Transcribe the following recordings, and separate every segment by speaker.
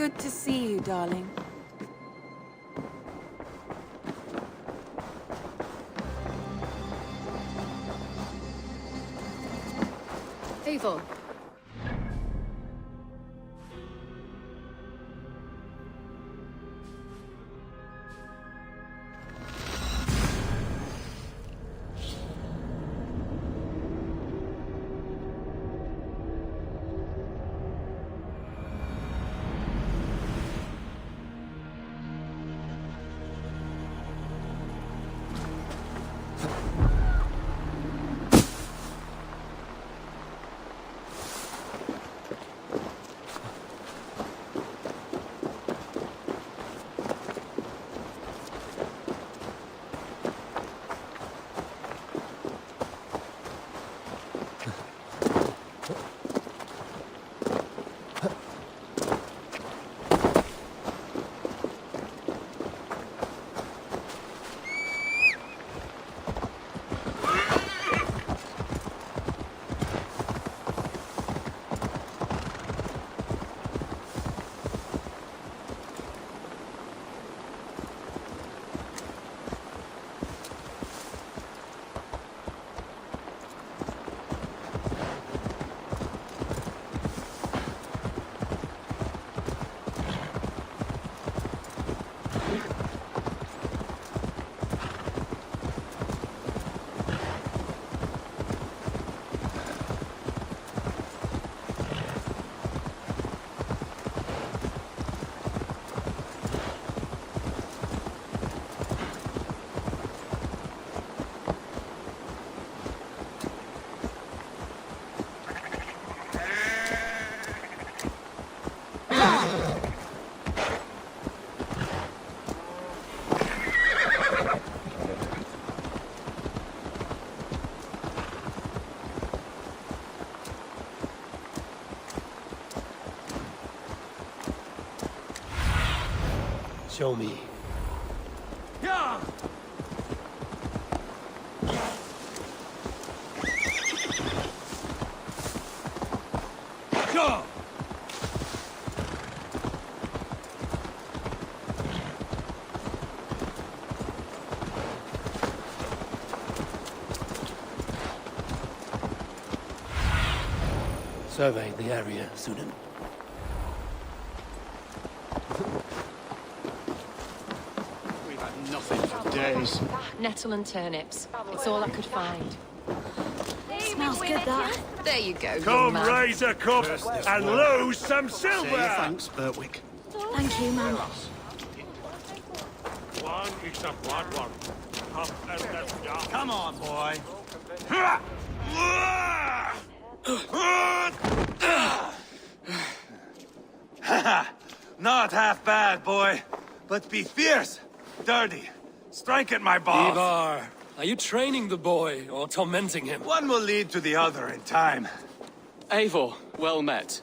Speaker 1: Good to see you, darling.
Speaker 2: Eivor.
Speaker 3: Show me.
Speaker 4: Yeah! Go!
Speaker 3: Survey the area, Sunan.
Speaker 4: We've had nothing for days.
Speaker 2: Nettle and turnips. It's all I could find.
Speaker 1: Smells good, that.
Speaker 2: There you go, young
Speaker 5: Come
Speaker 2: man.
Speaker 5: raise a cup and lose some
Speaker 4: Say your
Speaker 5: silver!
Speaker 4: thanks, Bertwick.
Speaker 1: Thank you, man.
Speaker 5: One is a blood one.
Speaker 4: Come on, boy.
Speaker 6: Not half bad, boy. But be fierce, dirty, strike at my balls.
Speaker 3: Ivar, are you training the boy or tormenting him?
Speaker 6: One will lead to the other in time.
Speaker 7: Eivor, well met.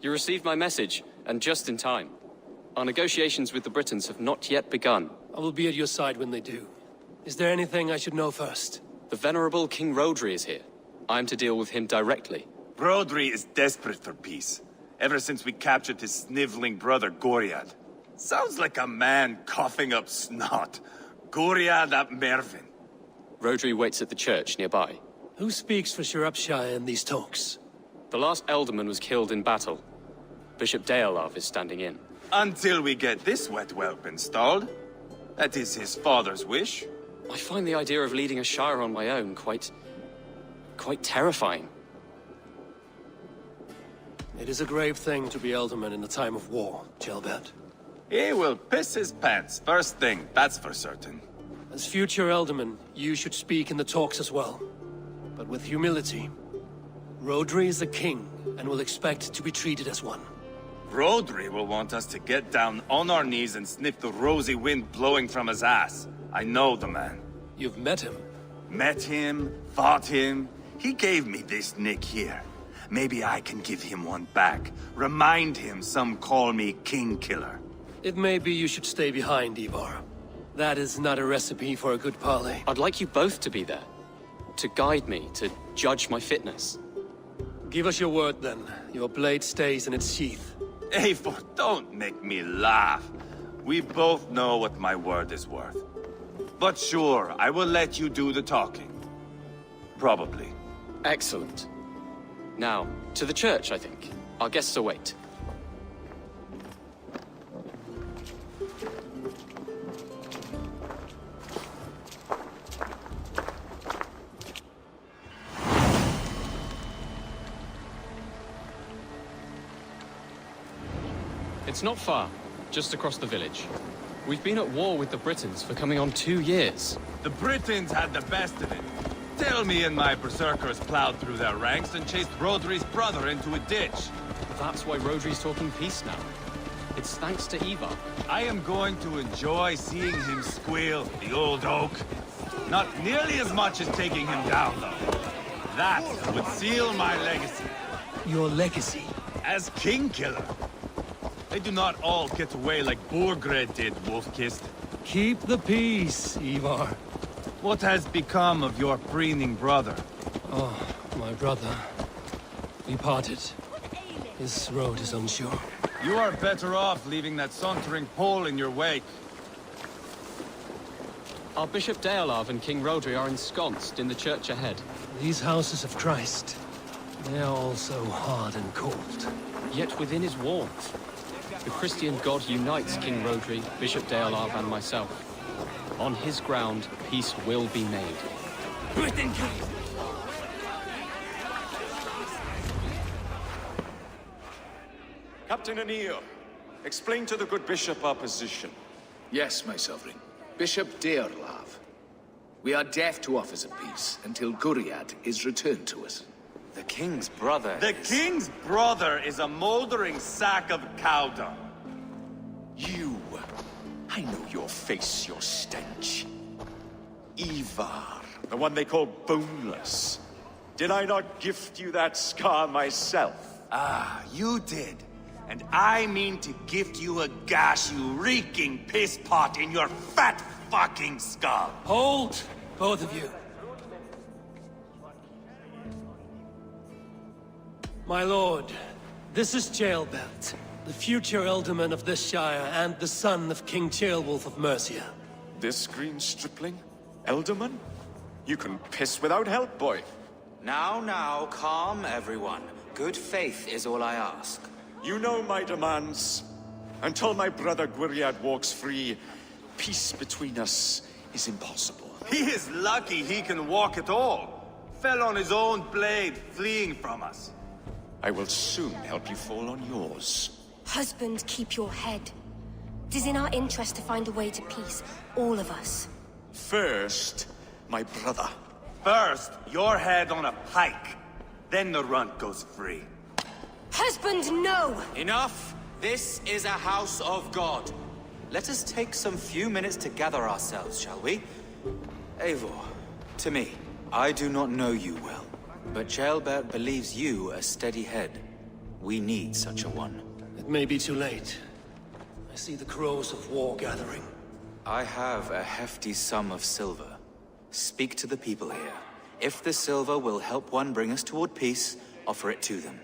Speaker 7: You received my message, and just in time. Our negotiations with the Britons have not yet begun.
Speaker 3: I will be at your side when they do. Is there anything I should know first?
Speaker 7: The venerable King Rodri is here. I'm to deal with him directly.
Speaker 6: Brodri is desperate for peace, ever since we captured his sniveling brother Goriad. Sounds like a man coughing up snot. Goriad ap Mervin.
Speaker 7: Rodri waits at the church nearby.
Speaker 3: Who speaks for Shropshire in these talks?
Speaker 7: The last Elderman was killed in battle. Bishop Deolav is standing in.
Speaker 6: Until we get this wet whelp installed. That is his father's wish.
Speaker 7: I find the idea of leading a shire on my own quite terrifying.
Speaker 3: It is a grave thing to be Elderman in a time of war, Gelbert.
Speaker 6: He will piss his pants, first thing, that's for certain.
Speaker 3: As future Elderman, you should speak in the talks as well. But with humility. Rodri is a king, and will expect to be treated as one.
Speaker 6: Rodri will want us to get down on our knees and sniff the rosy wind blowing from his ass. I know the man.
Speaker 3: You've met him.
Speaker 6: Met him, fought him. He gave me this nick here. Maybe I can give him one back. Remind him some call me King Killer.
Speaker 3: It may be you should stay behind, Ivar. That is not a recipe for a good parley.
Speaker 7: I'd like you both to be there. To guide me, to judge my fitness.
Speaker 3: Give us your word, then. Your blade stays in its sheath.
Speaker 6: Eivor, don't make me laugh. We both know what my word is worth. But sure, I will let you do the talking. Probably.
Speaker 7: Excellent. Now, to the church, I think. Our guests await. It's not far, just across the village. We've been at war with the Britons for coming on 2 years.
Speaker 6: The Britons had the best of it. Tell me and my berserkers plowed through their ranks and chased Rodri's brother into a ditch.
Speaker 7: That's why Rodri's talking peace now. It's thanks to Ivar.
Speaker 6: I am going to enjoy seeing him squeal, the old oak. Not nearly as much as taking him down, though. That would seal my legacy.
Speaker 3: Your legacy?
Speaker 6: As King Killer. They do not all get away like Borgred did, Wolf-Kissed.
Speaker 3: Keep the peace, Ivar.
Speaker 6: What has become of your preening brother?
Speaker 3: Oh, my brother. We parted. This road is unsure.
Speaker 6: You are better off leaving that sauntering Pole in your wake.
Speaker 7: Our Bishop Deolav and King Rodri are ensconced in the church ahead.
Speaker 3: These houses of Christ, they are all so hard and cold.
Speaker 7: Yet within is warmth. The Christian God unites King Rodri, Bishop Deolav, and myself. On his ground, peace will be made.
Speaker 8: Captain Anil, explain to the good bishop our position.
Speaker 9: Yes, my sovereign. Bishop Deolav. We are deaf to offers of peace until Guriad is returned to us.
Speaker 8: The king's brother
Speaker 6: The king's brother is a moldering sack of cow dung.
Speaker 8: You. I know your face, your stench. Ivar, the one they call boneless. Did I not gift you that scar myself?
Speaker 6: Ah, you did. And I mean to gift you a gash, you reeking piss pot in your fat fucking skull.
Speaker 3: Hold, both of you. My lord, this is Jailbelt, the future alderman of this shire and the son of King Ceolwulf of Mercia.
Speaker 8: This green stripling? Elderman? You can piss without help, boy.
Speaker 10: Now, calm everyone. Good faith is all I ask.
Speaker 8: You know my demands. Until my brother Gwiriad walks free, peace between us is impossible.
Speaker 6: He is lucky he can walk at all. Fell on his own blade, fleeing from us.
Speaker 8: I will soon help you fall on yours.
Speaker 11: Husband, keep your head. It is in our interest to find a way to peace, all of us.
Speaker 8: First, my brother.
Speaker 6: First, your head on a pike. Then the runt goes free.
Speaker 11: Husband, no!
Speaker 10: Enough! This is a house of God. Let us take some few minutes to gather ourselves, shall we? Eivor, to me, I do not know you well, but Ceolbert believes you a steady head. We need such a one.
Speaker 3: It may be too late. I see the crows of war gathering.
Speaker 10: I have a hefty sum of silver. Speak to the people here. If the silver will help one bring us toward peace, offer it to them.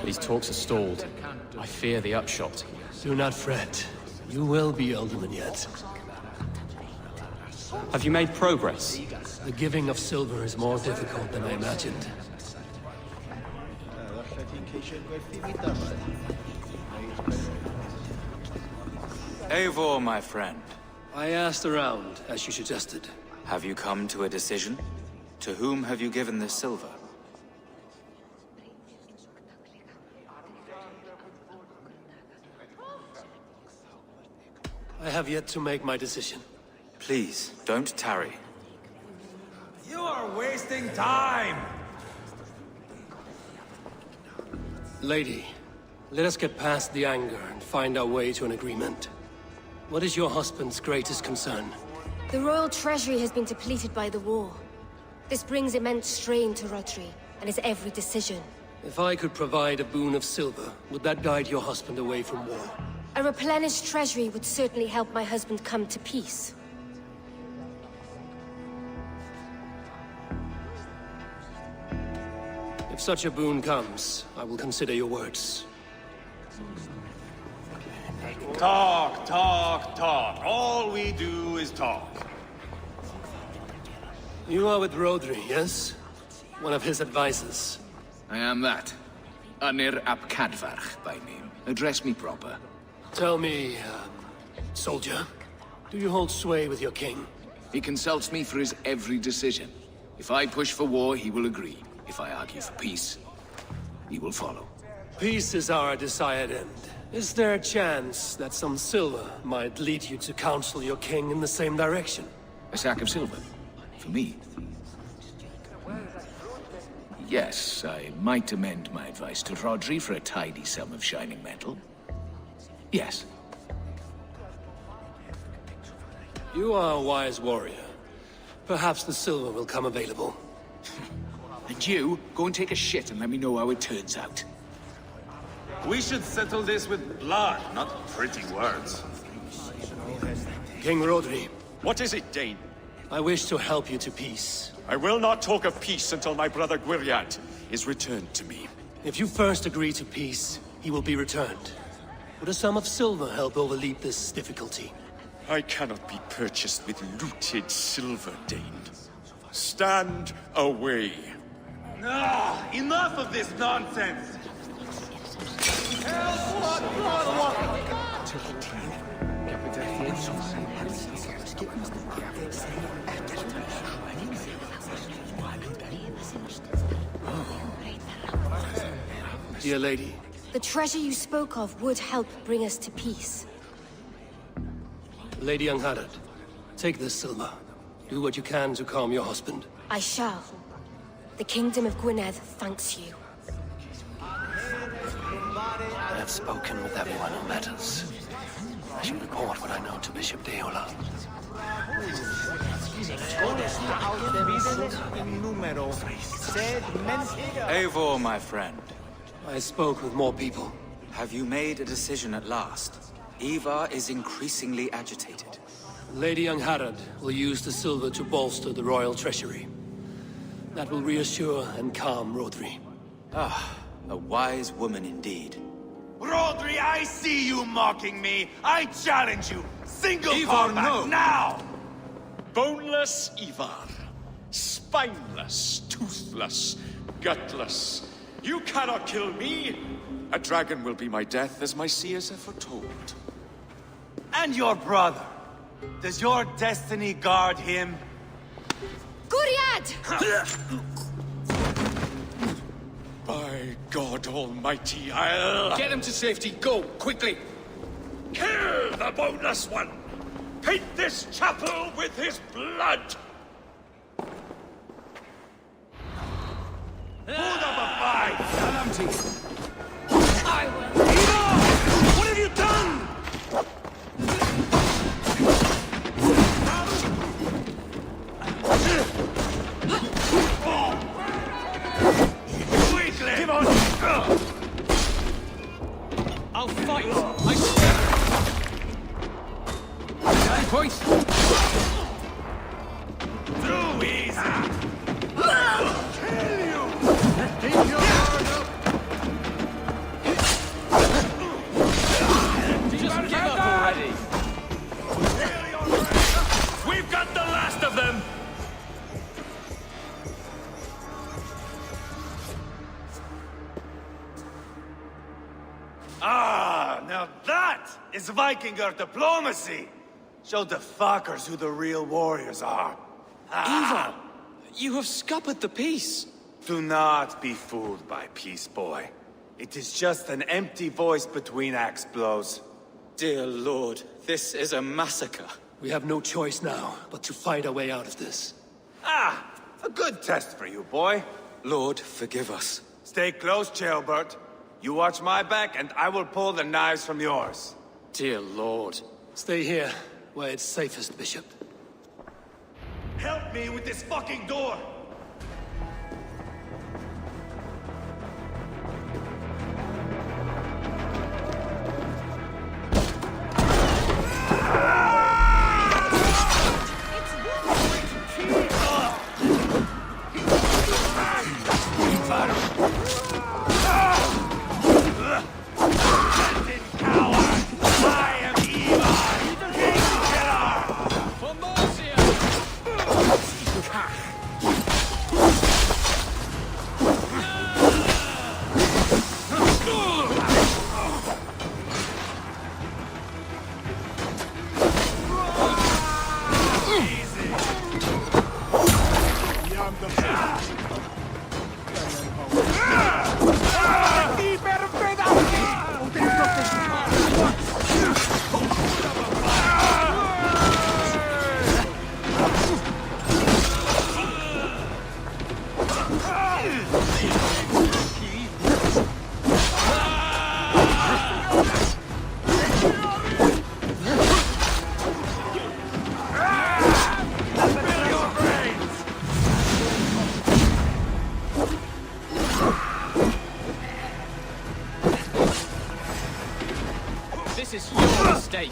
Speaker 7: These talks are stalled. I fear the upshot.
Speaker 3: Do not fret. You will be alderman yet.
Speaker 7: Have you made progress?
Speaker 3: The giving of silver is more difficult than I imagined.
Speaker 10: Eivor, my friend.
Speaker 3: I asked around, as you suggested.
Speaker 10: Have you come to a decision? To whom have you given this silver?
Speaker 3: I have yet to make my decision.
Speaker 10: Please, don't tarry.
Speaker 6: You are wasting time!
Speaker 3: Lady, let us get past the anger and find our way to an agreement. What is your husband's greatest concern?
Speaker 11: The royal treasury has been depleted by the war. This brings immense strain to Rodri and his every decision.
Speaker 3: If I could provide a boon of silver, would that guide your husband away from war?
Speaker 11: A replenished treasury would certainly help my husband come to peace.
Speaker 3: If such a boon comes, I will consider your words.
Speaker 6: Talk, talk, talk. All we do is talk.
Speaker 3: You are with Rodri, yes? One of his advisors.
Speaker 9: I am that. Anir ap Cadfarch by name. Address me proper.
Speaker 3: Tell me, soldier, do you hold sway with your king?
Speaker 9: He consults me for his every decision. If I push for war, he will agree. If I argue for peace, he will follow.
Speaker 3: Peace is our desired end. Is there a chance that some silver might lead you to counsel your king in the same direction?
Speaker 9: A sack of silver? For me? Yes, I might amend my advice to Rodri for a tidy sum of shining metal. Yes.
Speaker 3: You are a wise warrior. Perhaps the silver will come available.
Speaker 9: And you, go and take a shit and let me know how it turns out.
Speaker 6: We should settle this with blood, not pretty words.
Speaker 3: King Rodri,
Speaker 8: What is it, Dane?
Speaker 3: I wish to help you to peace.
Speaker 8: I will not talk of peace until my brother Gwiriad is returned to me.
Speaker 3: If you first agree to peace, he will be returned. Would a sum of silver help overleap this difficulty?
Speaker 8: I cannot be purchased with looted silver, Dane. Stand away.
Speaker 6: Ah, enough of this nonsense!
Speaker 3: Dear lady,
Speaker 11: The treasure you spoke of would help bring us to peace.
Speaker 3: Lady Angharad, take this silver. Do what you can to calm your husband.
Speaker 11: I shall. The Kingdom of Gwynedd thanks you.
Speaker 3: I have spoken with everyone who matters. I shall report what I know to Bishop Deola.
Speaker 10: Eivor, my friend.
Speaker 3: I spoke with more people.
Speaker 10: Have you made a decision at last? Ivar is increasingly agitated.
Speaker 3: Lady Angharad will use the silver to bolster the royal treasury. That will reassure and calm Rodri.
Speaker 10: Ah, a wise woman indeed.
Speaker 6: Rodri, I see you mocking me! I challenge you! Single
Speaker 8: Ivar,
Speaker 6: combat,
Speaker 8: no.
Speaker 6: now!
Speaker 8: Boneless Ivar. Spineless, toothless, gutless. You cannot kill me! A dragon will be my death, as my seers have foretold.
Speaker 6: And your brother. Does your destiny guard him?
Speaker 11: Gwynedd!
Speaker 8: By God Almighty, I'll...
Speaker 9: Get him to safety, go, quickly!
Speaker 5: Kill the boneless one! Paint this chapel with his blood!
Speaker 6: Hold up a fight!
Speaker 5: What have you done?
Speaker 6: Quickly!
Speaker 5: Give on!
Speaker 7: I'll fight! I swear!
Speaker 9: Point!
Speaker 6: Too easy!
Speaker 7: Just give up already!
Speaker 5: We've got the last of them!
Speaker 6: Ah, now that is Vikinger diplomacy! Show the fuckers who the real warriors are.
Speaker 7: Ivar! You have scuppered the peace!
Speaker 6: Do not be fooled by peace, boy. It is just an empty voice between axe blows.
Speaker 10: Dear Lord, this is a massacre.
Speaker 3: We have no choice now, but to fight our way out of this.
Speaker 6: Ah, a good test for you, boy.
Speaker 10: Lord, forgive us.
Speaker 6: Stay close, Ceolbert. You watch my back, and I will pull the knives from yours.
Speaker 10: Dear Lord.
Speaker 3: Stay here, where it's safest, Bishop.
Speaker 6: Help me with this fucking door!
Speaker 7: This is your mistake.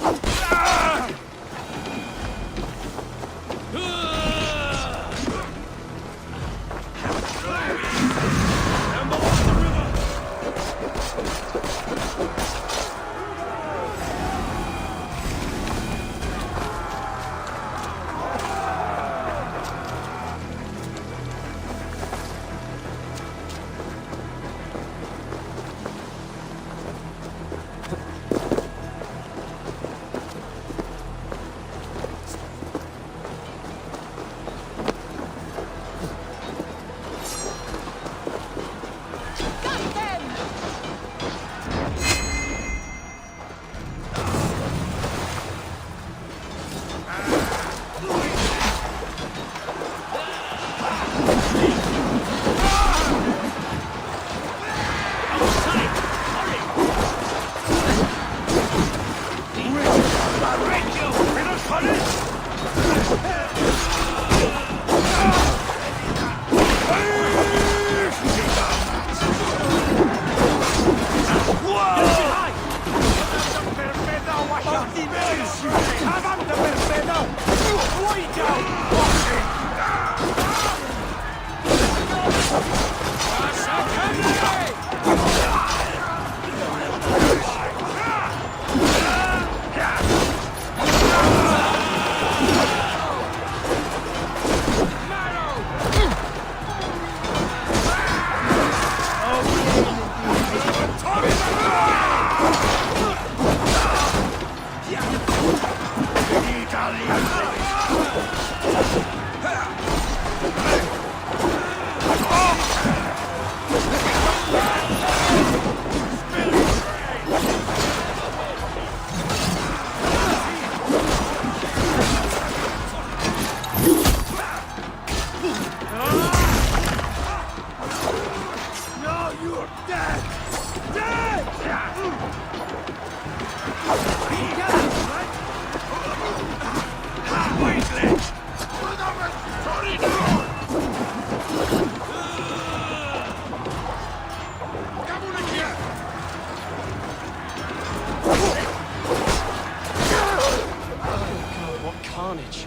Speaker 7: Carnage.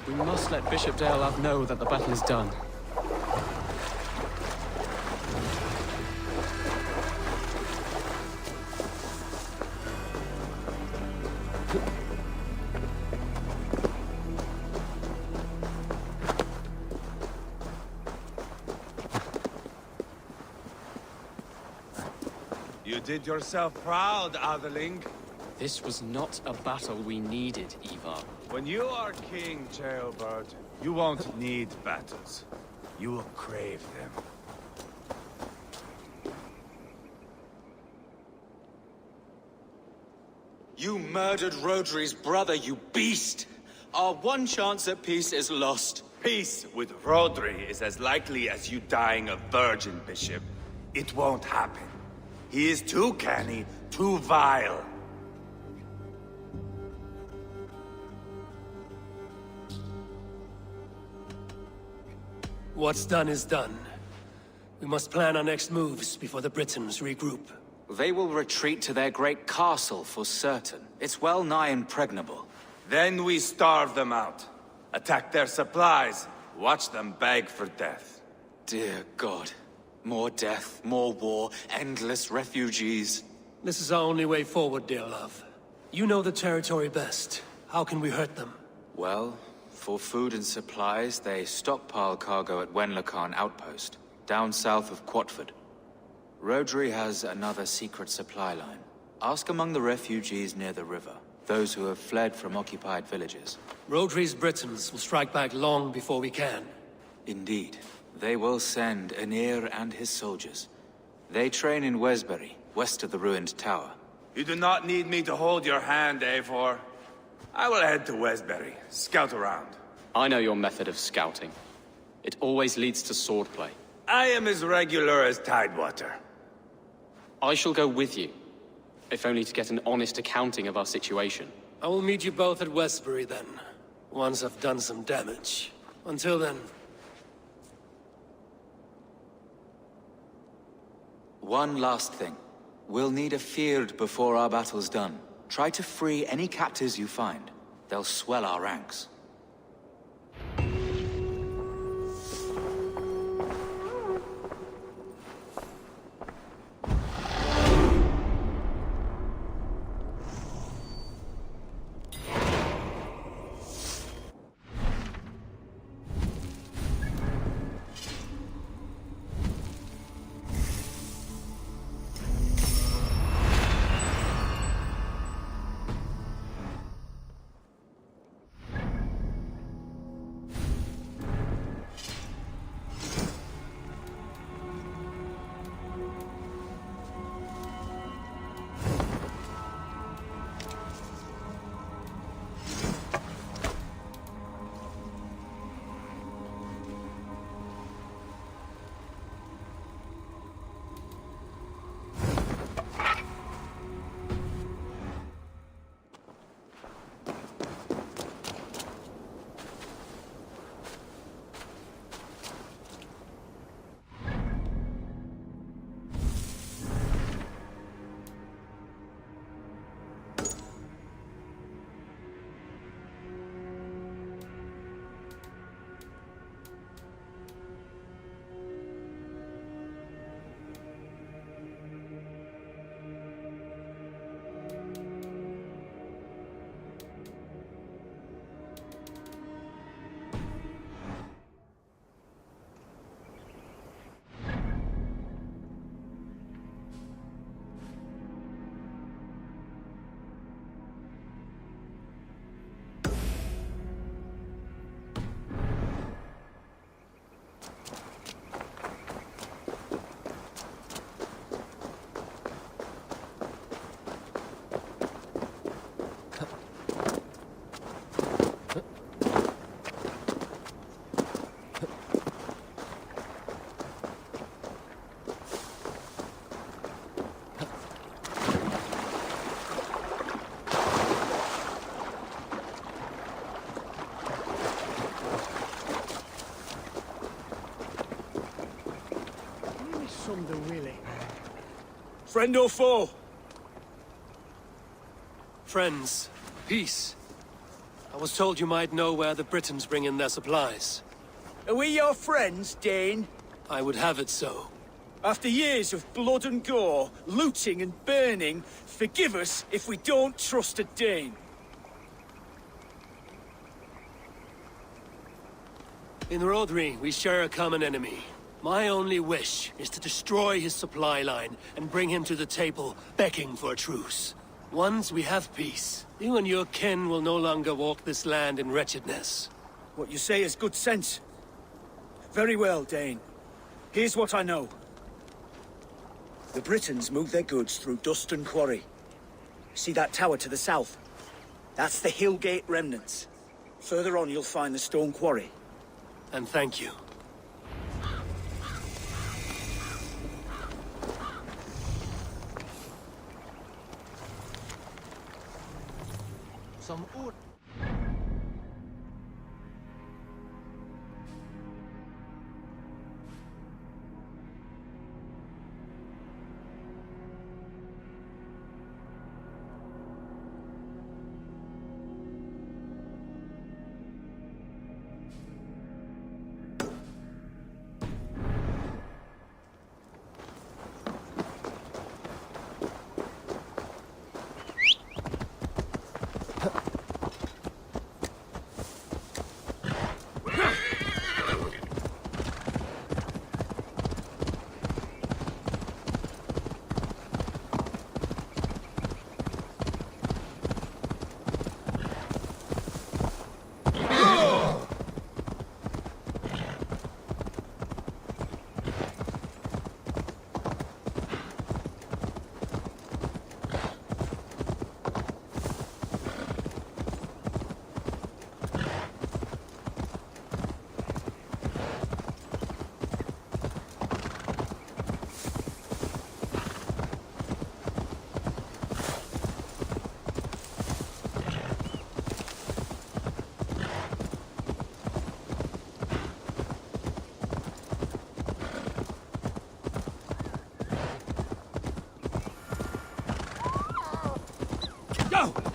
Speaker 7: We must let Bishop Deolav know that the battle is done.
Speaker 6: You did yourself proud, Atheling.
Speaker 7: This was not a battle we needed, Ivar.
Speaker 6: When you are king, Jailbird, you won't need battles. You will crave them.
Speaker 10: You murdered Rodri's brother, you beast! Our one chance at peace is lost.
Speaker 6: Peace with Rodri is as likely as you dying a virgin, Bishop. It won't happen. He is too canny, too vile.
Speaker 3: What's done is done. We must plan our next moves before the Britons regroup.
Speaker 10: They will retreat to their great castle for certain. It's well nigh impregnable.
Speaker 6: Then we starve them out. Attack their supplies. Watch them beg for death.
Speaker 10: Dear God. More death, more war, endless refugees.
Speaker 3: This is our only way forward, Deolav. You know the territory best. How can we hurt them?
Speaker 10: Well, for food and supplies, they stockpile cargo at Wenlacan Outpost, down south of Quatford. Rodri has another secret supply line. Ask among the refugees near the river, those who have fled from occupied villages.
Speaker 3: Rodri's Britons will strike back long before we can.
Speaker 10: Indeed. They will send Aenir and his soldiers. They train in Wesbury, west of the ruined tower.
Speaker 6: You do not need me to hold your hand, Eivor. I will head to Wesbury, scout around.
Speaker 7: I know your method of scouting. It always leads to swordplay.
Speaker 6: I am as regular as Tidewater.
Speaker 7: I shall go with you, if only to get an honest accounting of our situation.
Speaker 3: I will meet you both at Westbury then, once I've done some damage. Until then...
Speaker 10: One last thing. We'll need a field before our battle's done. Try to free any captives you find. They'll swell our ranks.
Speaker 4: Friend or foe?
Speaker 3: Friends. Peace. I was told you might know where the Britons bring in their supplies.
Speaker 4: Are we your friends, Dane?
Speaker 3: I would have it so.
Speaker 4: After years of blood and gore, looting and burning, forgive us if we don't trust a Dane.
Speaker 3: In Rodri, we share a common enemy. My only wish is to destroy his supply line and bring him to the table, begging for a truce. Once we have peace, you and your kin will no longer walk this land in wretchedness.
Speaker 4: What you say is good sense. Very well, Dane. Here's what I know. The Britons move their goods through Dustin Quarry. See that tower to the south? That's the Hillgate remnants. Further on you'll find the stone quarry.
Speaker 3: And thank you.
Speaker 4: go!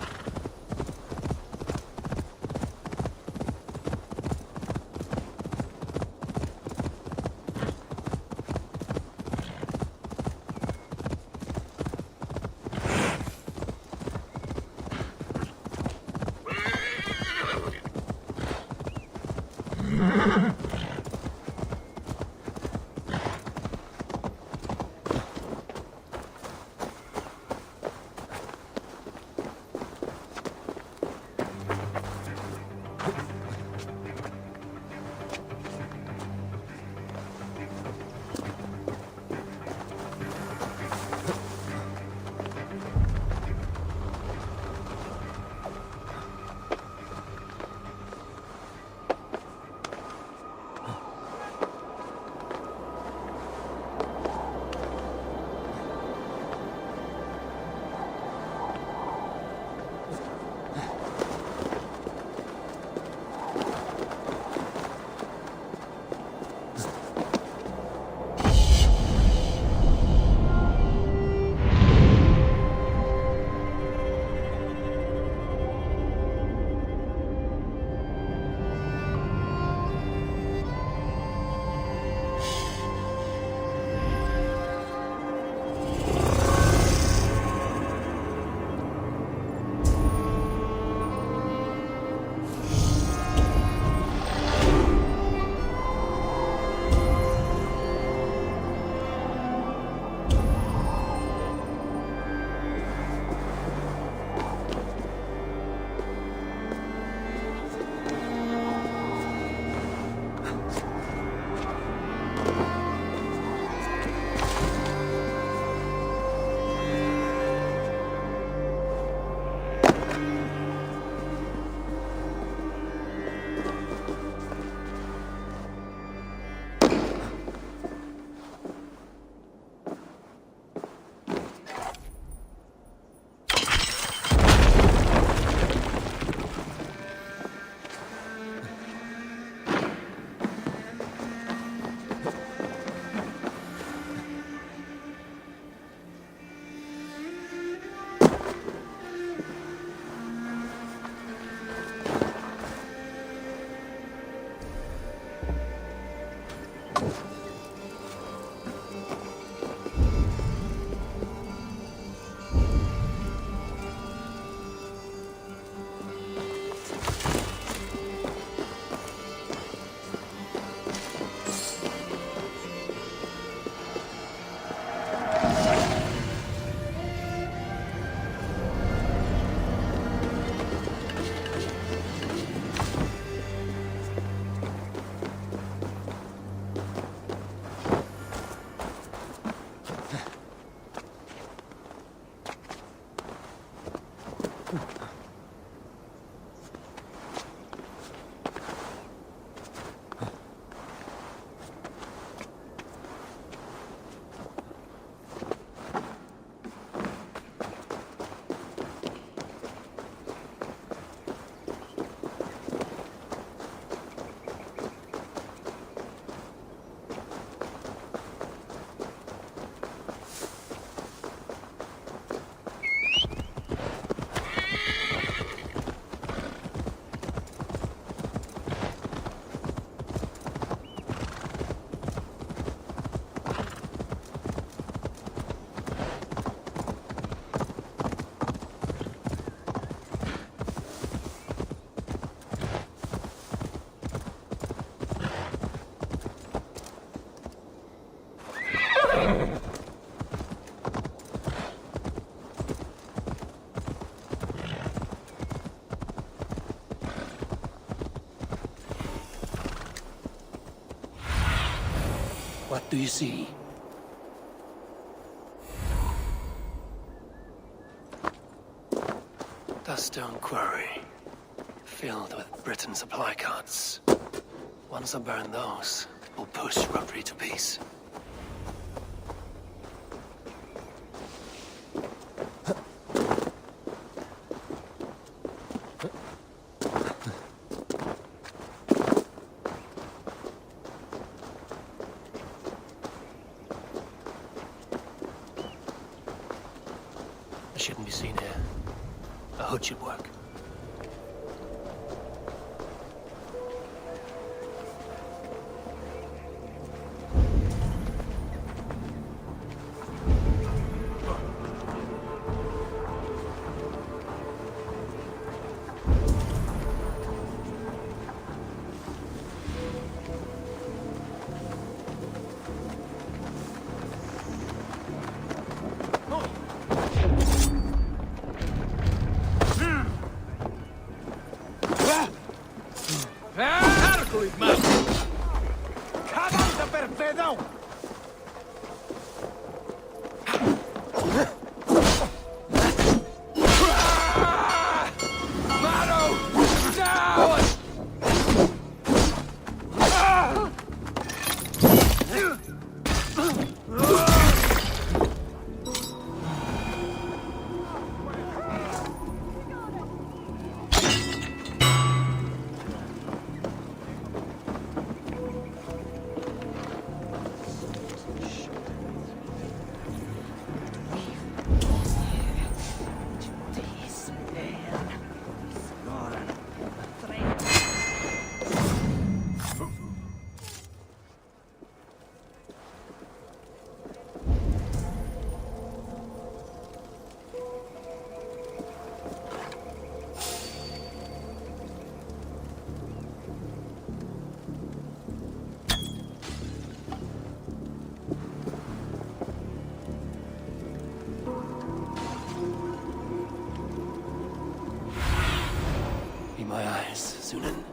Speaker 3: What do you see? Duststone quarry, filled with Britain supply carts. Once I burn those, we'll push Rotary to peace. I shouldn't be seen here. A hood should work. My eyes, Sunan.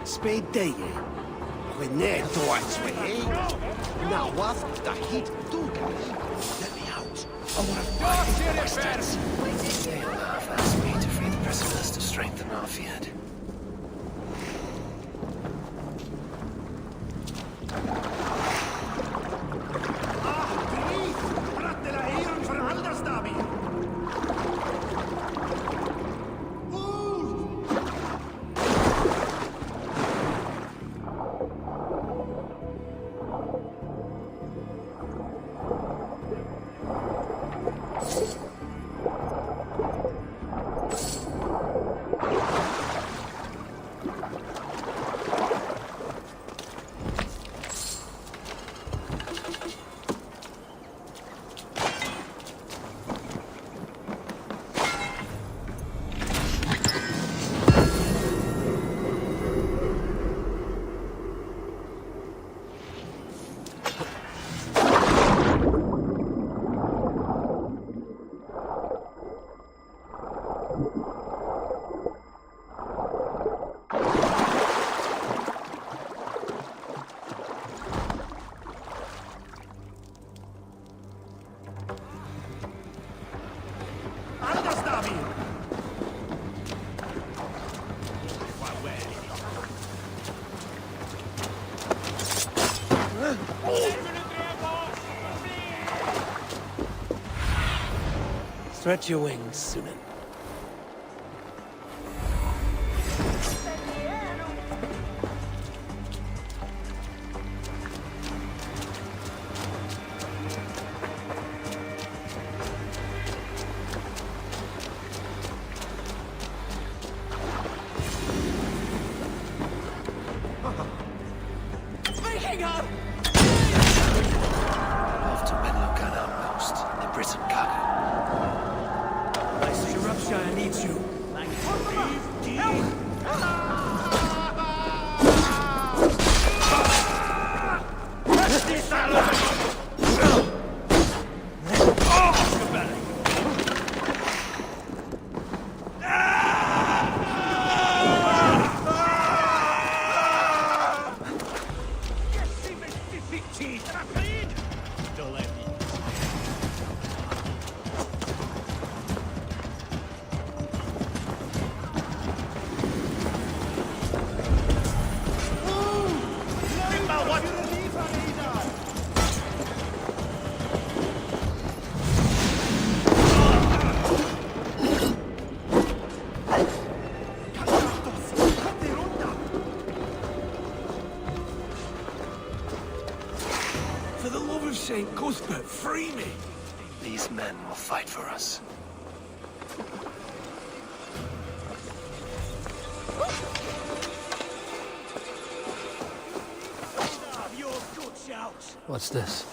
Speaker 12: Spedeye. When they're doing sway, now what the heat do, let me out.
Speaker 3: They'll have asked me to free the prisoners to strengthen our field. Stretch your wings, Sunan.
Speaker 1: Waking up!
Speaker 3: Off to Benlocan outpost, the Briton cargo.
Speaker 4: Shropshire needs you.
Speaker 3: For the love of St. Cuthbert, free me! These men will fight for us. What's this?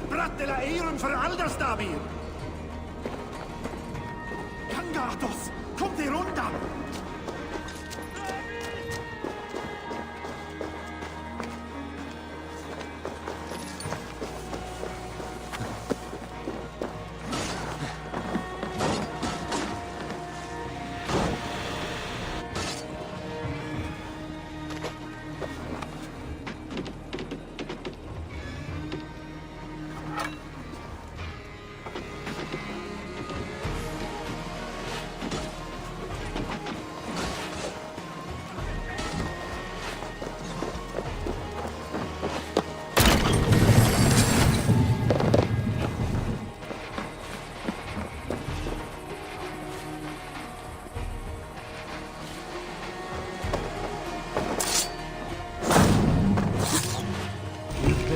Speaker 5: Brattela Eiron för Alderstabir! Kangatos, kom till rundan!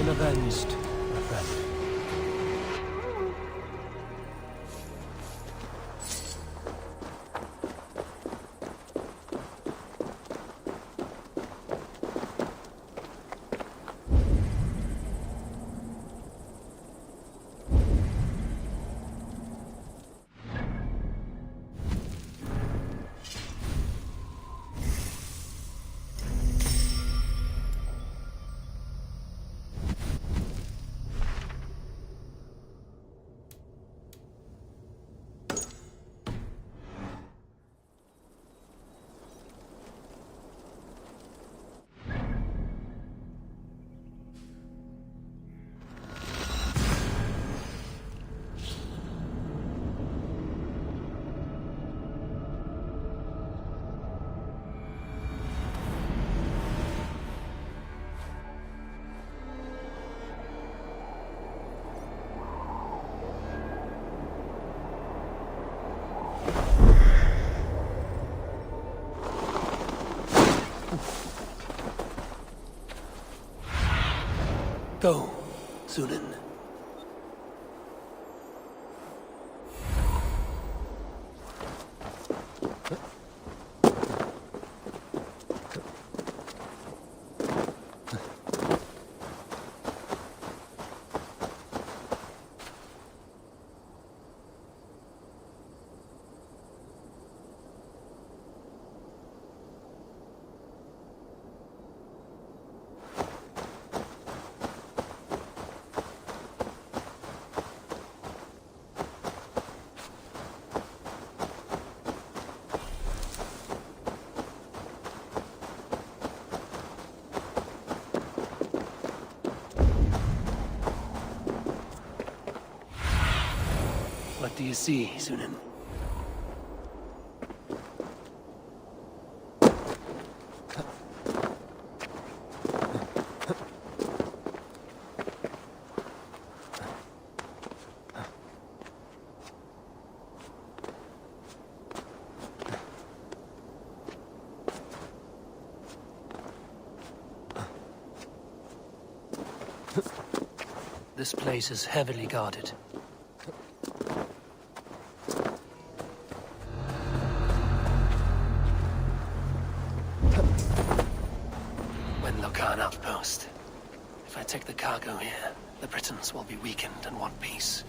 Speaker 3: Avenged, my friend. Go, Sunan. What do you see, Sunan? This place is heavily guarded. An outpost. If I take the cargo here, the Britons will be weakened and want peace.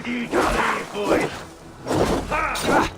Speaker 5: Ready, galley, boy! Ha!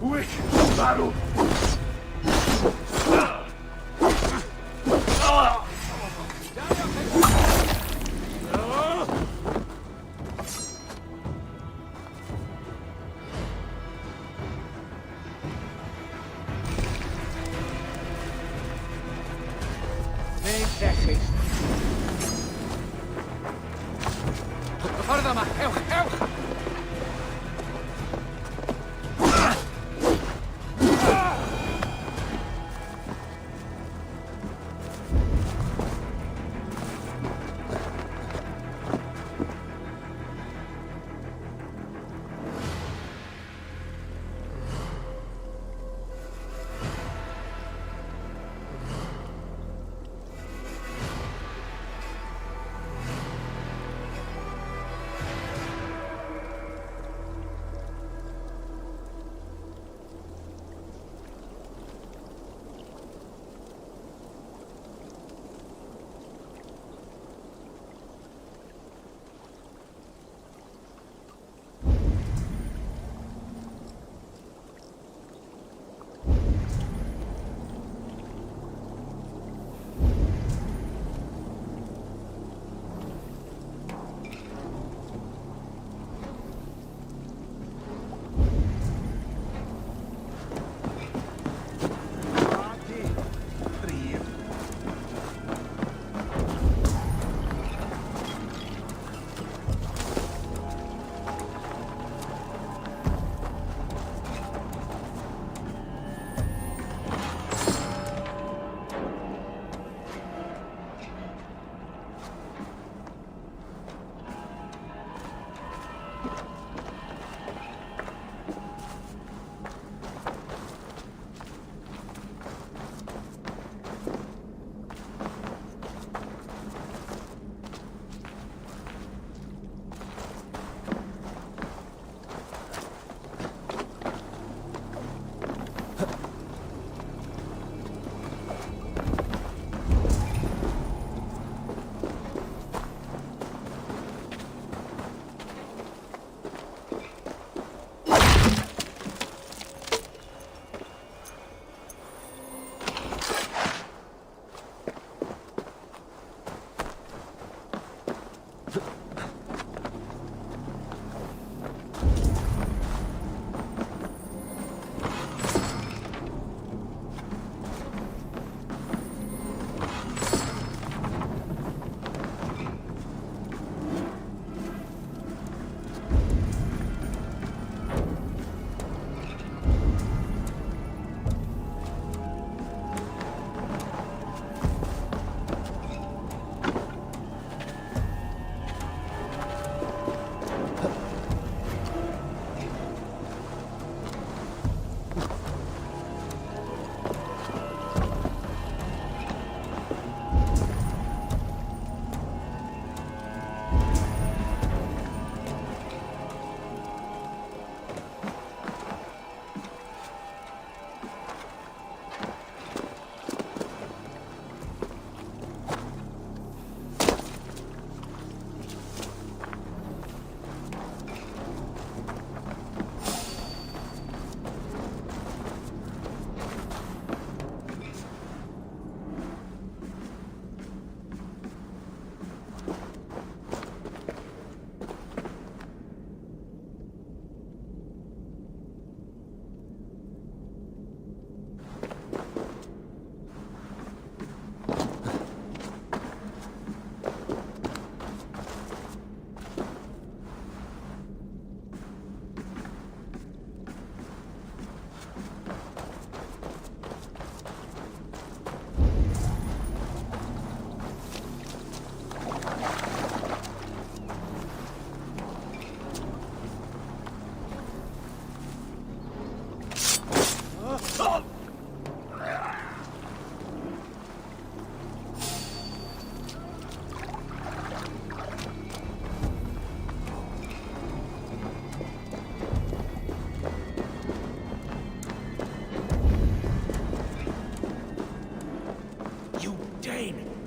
Speaker 5: Quick, battle!
Speaker 9: Hyffordd yma, ewch, ewch!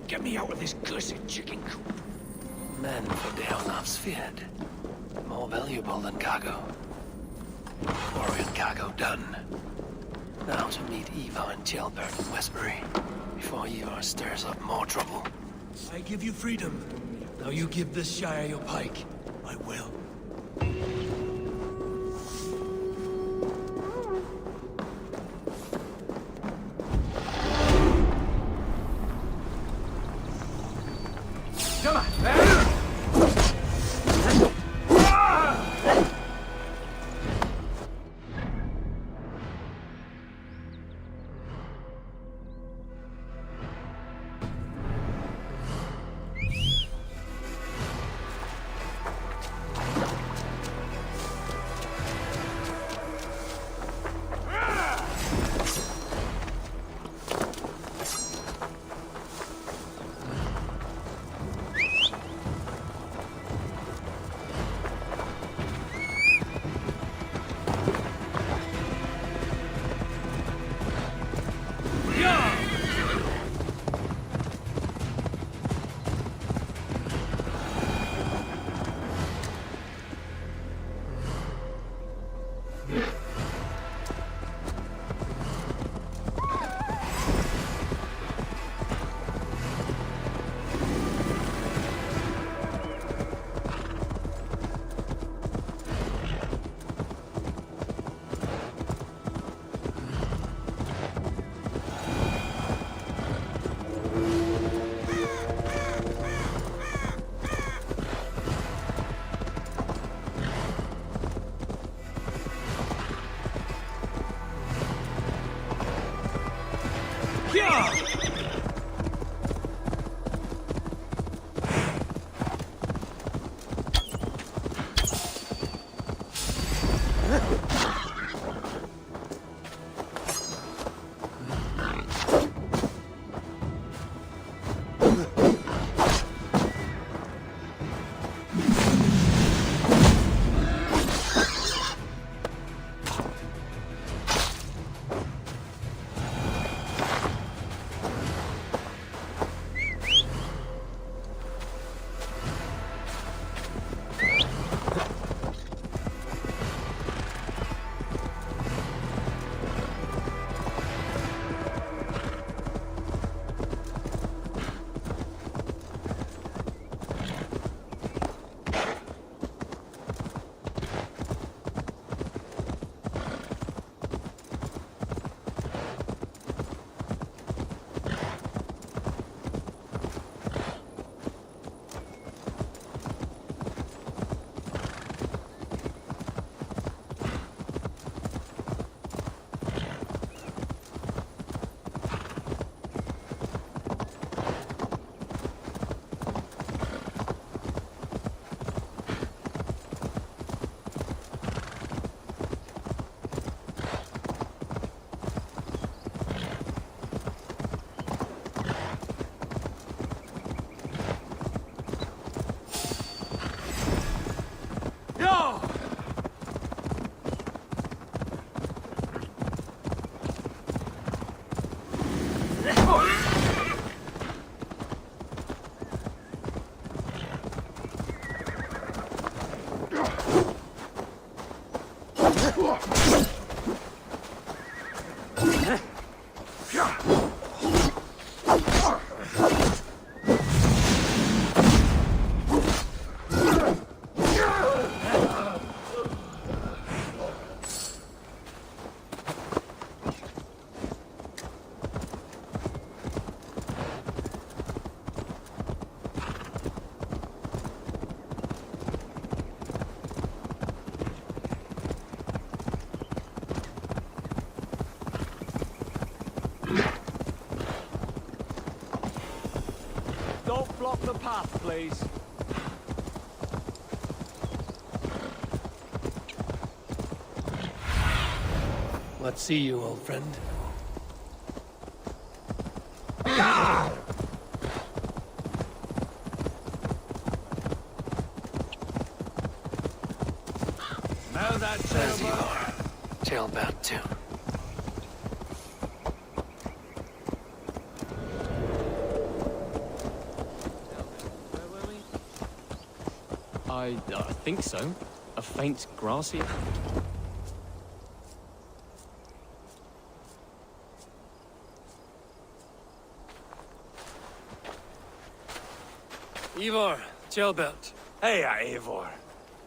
Speaker 4: Get me out of this cursed chicken coop.
Speaker 3: Men for Deolaf's feared. More valuable than cargo. Warrior cargo done. Now to meet Eva and Gelbert in Westbury, before Eva stirs up more trouble. I give you freedom. Now you give this Shire your pike. I will.
Speaker 4: Come on!
Speaker 8: Block the path, please.
Speaker 3: Let's see you, old friend.
Speaker 8: Now that's
Speaker 3: As you
Speaker 8: over.
Speaker 3: are. Tailbound too.
Speaker 7: I think so. A faint, grassy...
Speaker 3: Ivar, Tjelbert.
Speaker 6: Hey, Eivor.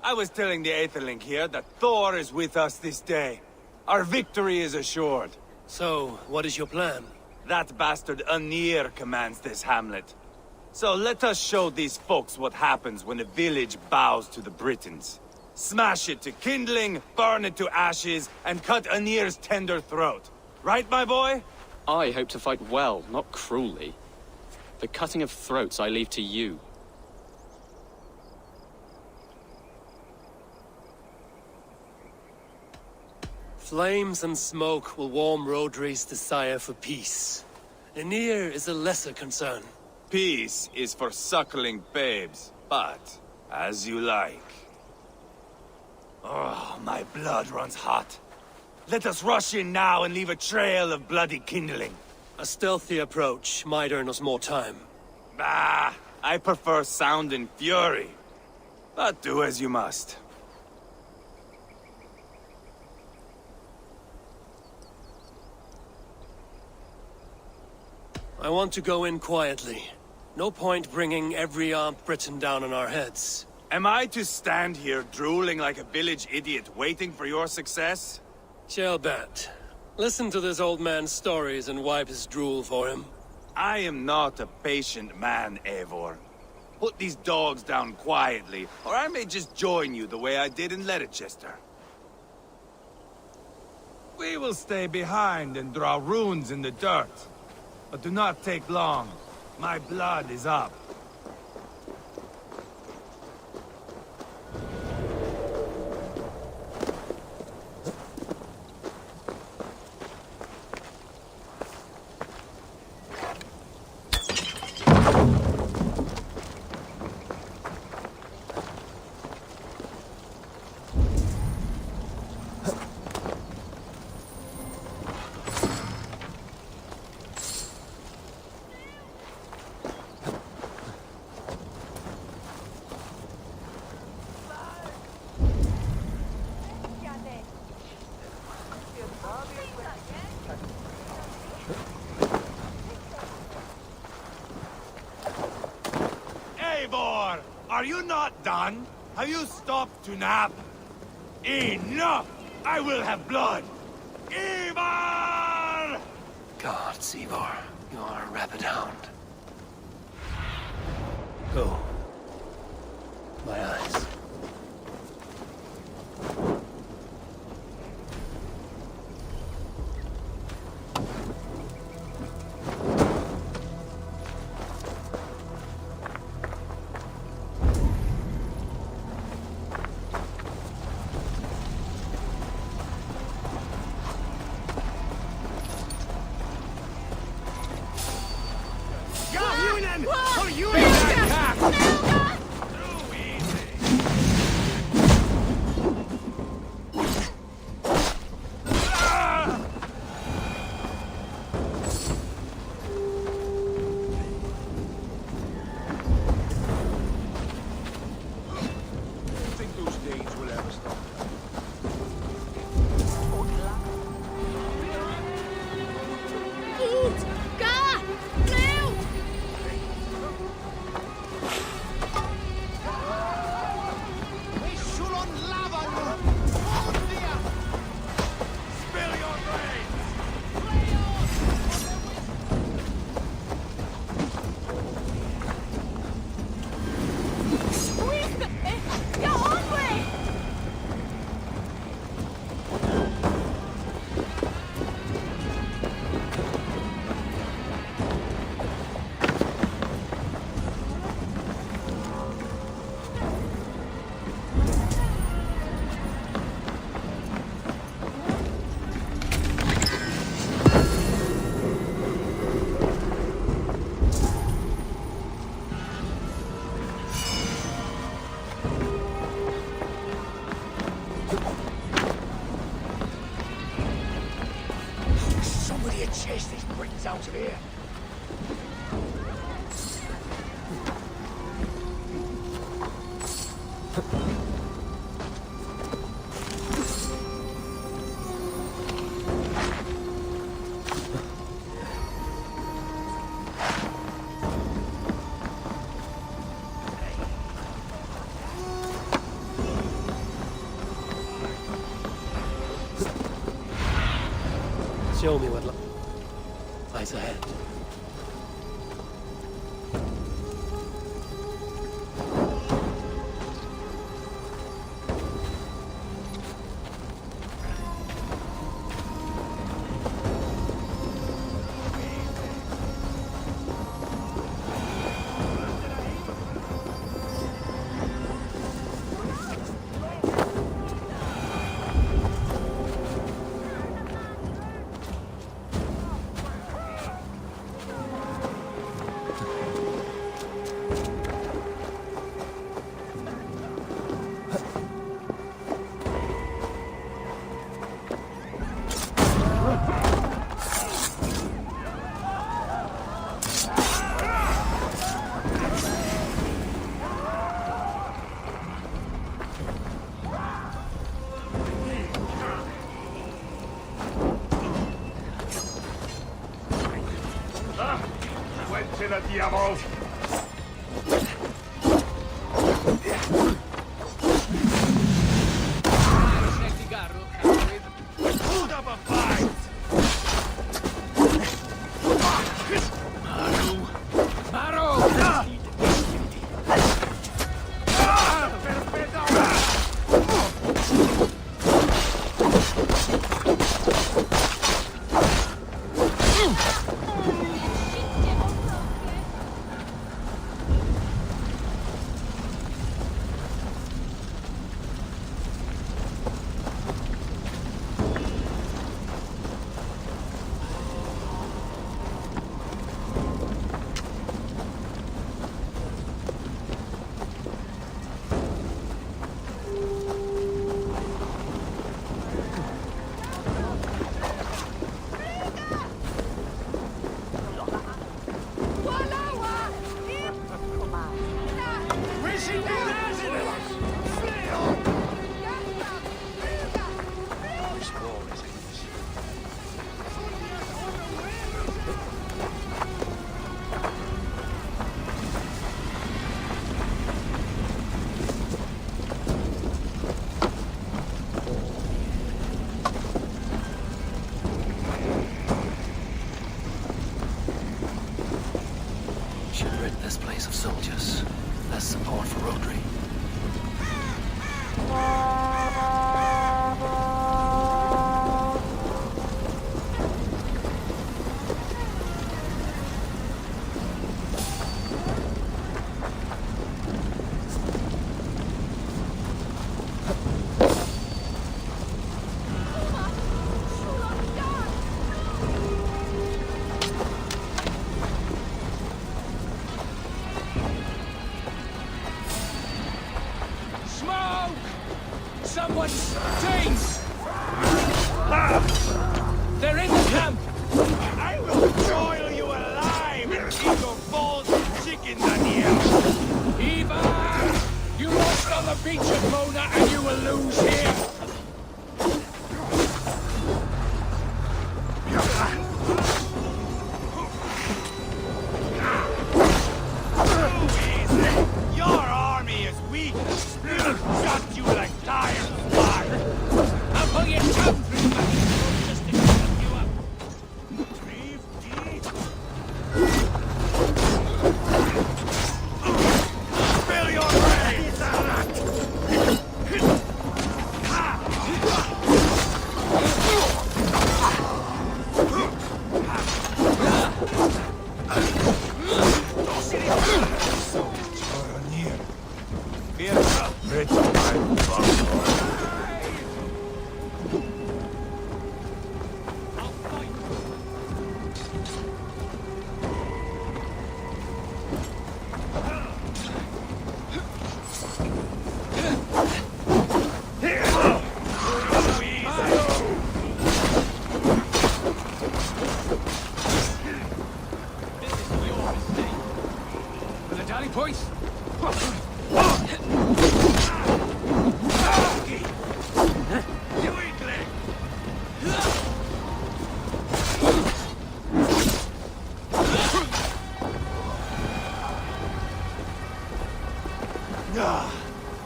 Speaker 6: I was telling the Aetherling here that Thor is with us this day. Our victory is assured.
Speaker 3: So, what is your plan?
Speaker 6: That bastard Anir commands this hamlet. So let us show these folks what happens when a village bows to the Britons. Smash it to kindling, burn it to ashes, and cut Anir's tender throat. Right, my boy?
Speaker 7: I hope to fight well, not cruelly. The cutting of throats I leave to you.
Speaker 3: Flames and smoke will warm Rodri's desire for peace. Anir is a lesser concern.
Speaker 6: Peace is for suckling babes, but as you like. Oh, my blood runs hot. Let us rush in now and leave a trail of bloody kindling.
Speaker 3: A stealthy approach might earn us more time.
Speaker 6: Bah, I prefer sound and fury. But do as you must.
Speaker 3: I want to go in quietly. No point bringing every armed Briton down on our heads.
Speaker 6: Am I to stand here drooling like a village idiot waiting for your success?
Speaker 3: Tjelbert, listen to this old man's stories and wipe his drool for him.
Speaker 6: I am not a patient man, Eivor. Put these dogs down quietly, or I may just join you the way I did in Leicester. We will stay behind and draw runes in the dirt. But do not take long. My blood is up. Eivor! Are you not done? Have you stopped to nap? Enough! I will have blood! Ivar!
Speaker 3: God, Ivar, you are a rabid hound. Go. My eyes.
Speaker 4: Chase these Britons out of here.
Speaker 3: Show me what lies ahead.
Speaker 5: Del diavolo! Put up a fight!
Speaker 3: This place of soldiers. Less support for Rodri.
Speaker 5: Someone's teams! They're in the camp! I will boil you alive and eat your balls and chicken, Daniel! Eva! You lost on the beach of Mona and you will lose here! Your army is weak! Shot you like tires! I'll pull your tongue through my just to shut you up. Fill your brains!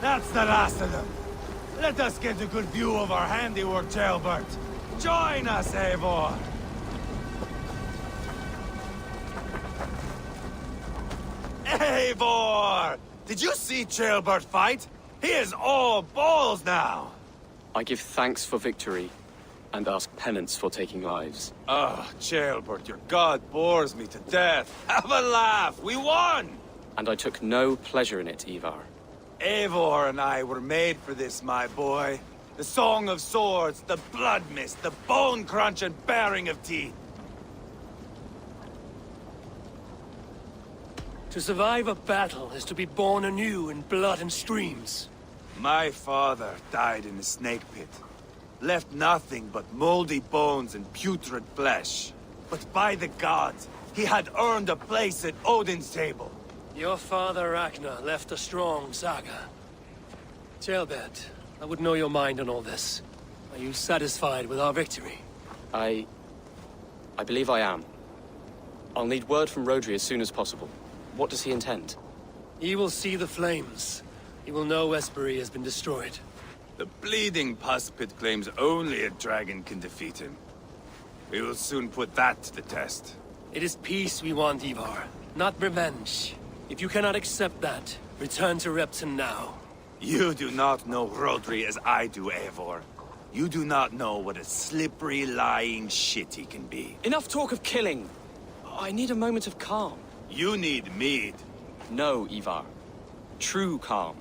Speaker 5: That's the last of them. Let us get a good view of our handiwork, Jailbert. Join us, Eivor.
Speaker 6: Eivor! Did you see Ceolbert fight? He is all balls now!
Speaker 7: I give thanks for victory, and ask penance for taking lives.
Speaker 6: Oh, Ceolbert, your god bores me to death. Have a laugh! We won!
Speaker 7: And I took no pleasure in it, Ivar.
Speaker 6: Eivor and I were made for this, my boy. The song of swords, the blood mist, the bone crunch and baring of teeth.
Speaker 3: To survive a battle is to be born anew in blood and streams.
Speaker 6: My father died in a snake pit. Left nothing but moldy bones and putrid flesh. But by the gods, he had earned a place at Odin's table.
Speaker 3: Your father Ragnar left a strong saga. Ceolbert, I would know your mind on all this. Are you satisfied with our victory?
Speaker 7: I believe I am. I'll need word from Rodri as soon as possible. What does he intend?
Speaker 3: He will see the flames. He will know Espery has been destroyed.
Speaker 6: The bleeding pus pit claims only a dragon can defeat him. We will soon put that to the test.
Speaker 3: It is peace we want, Ivar, not revenge. If you cannot accept that, return to Repton now.
Speaker 6: You do not know Rodri as I do, Eivor. You do not know what a slippery, lying shit he can be.
Speaker 7: Enough talk of killing! I need a moment of calm.
Speaker 6: You need mead.
Speaker 7: No, Ivar. True calm.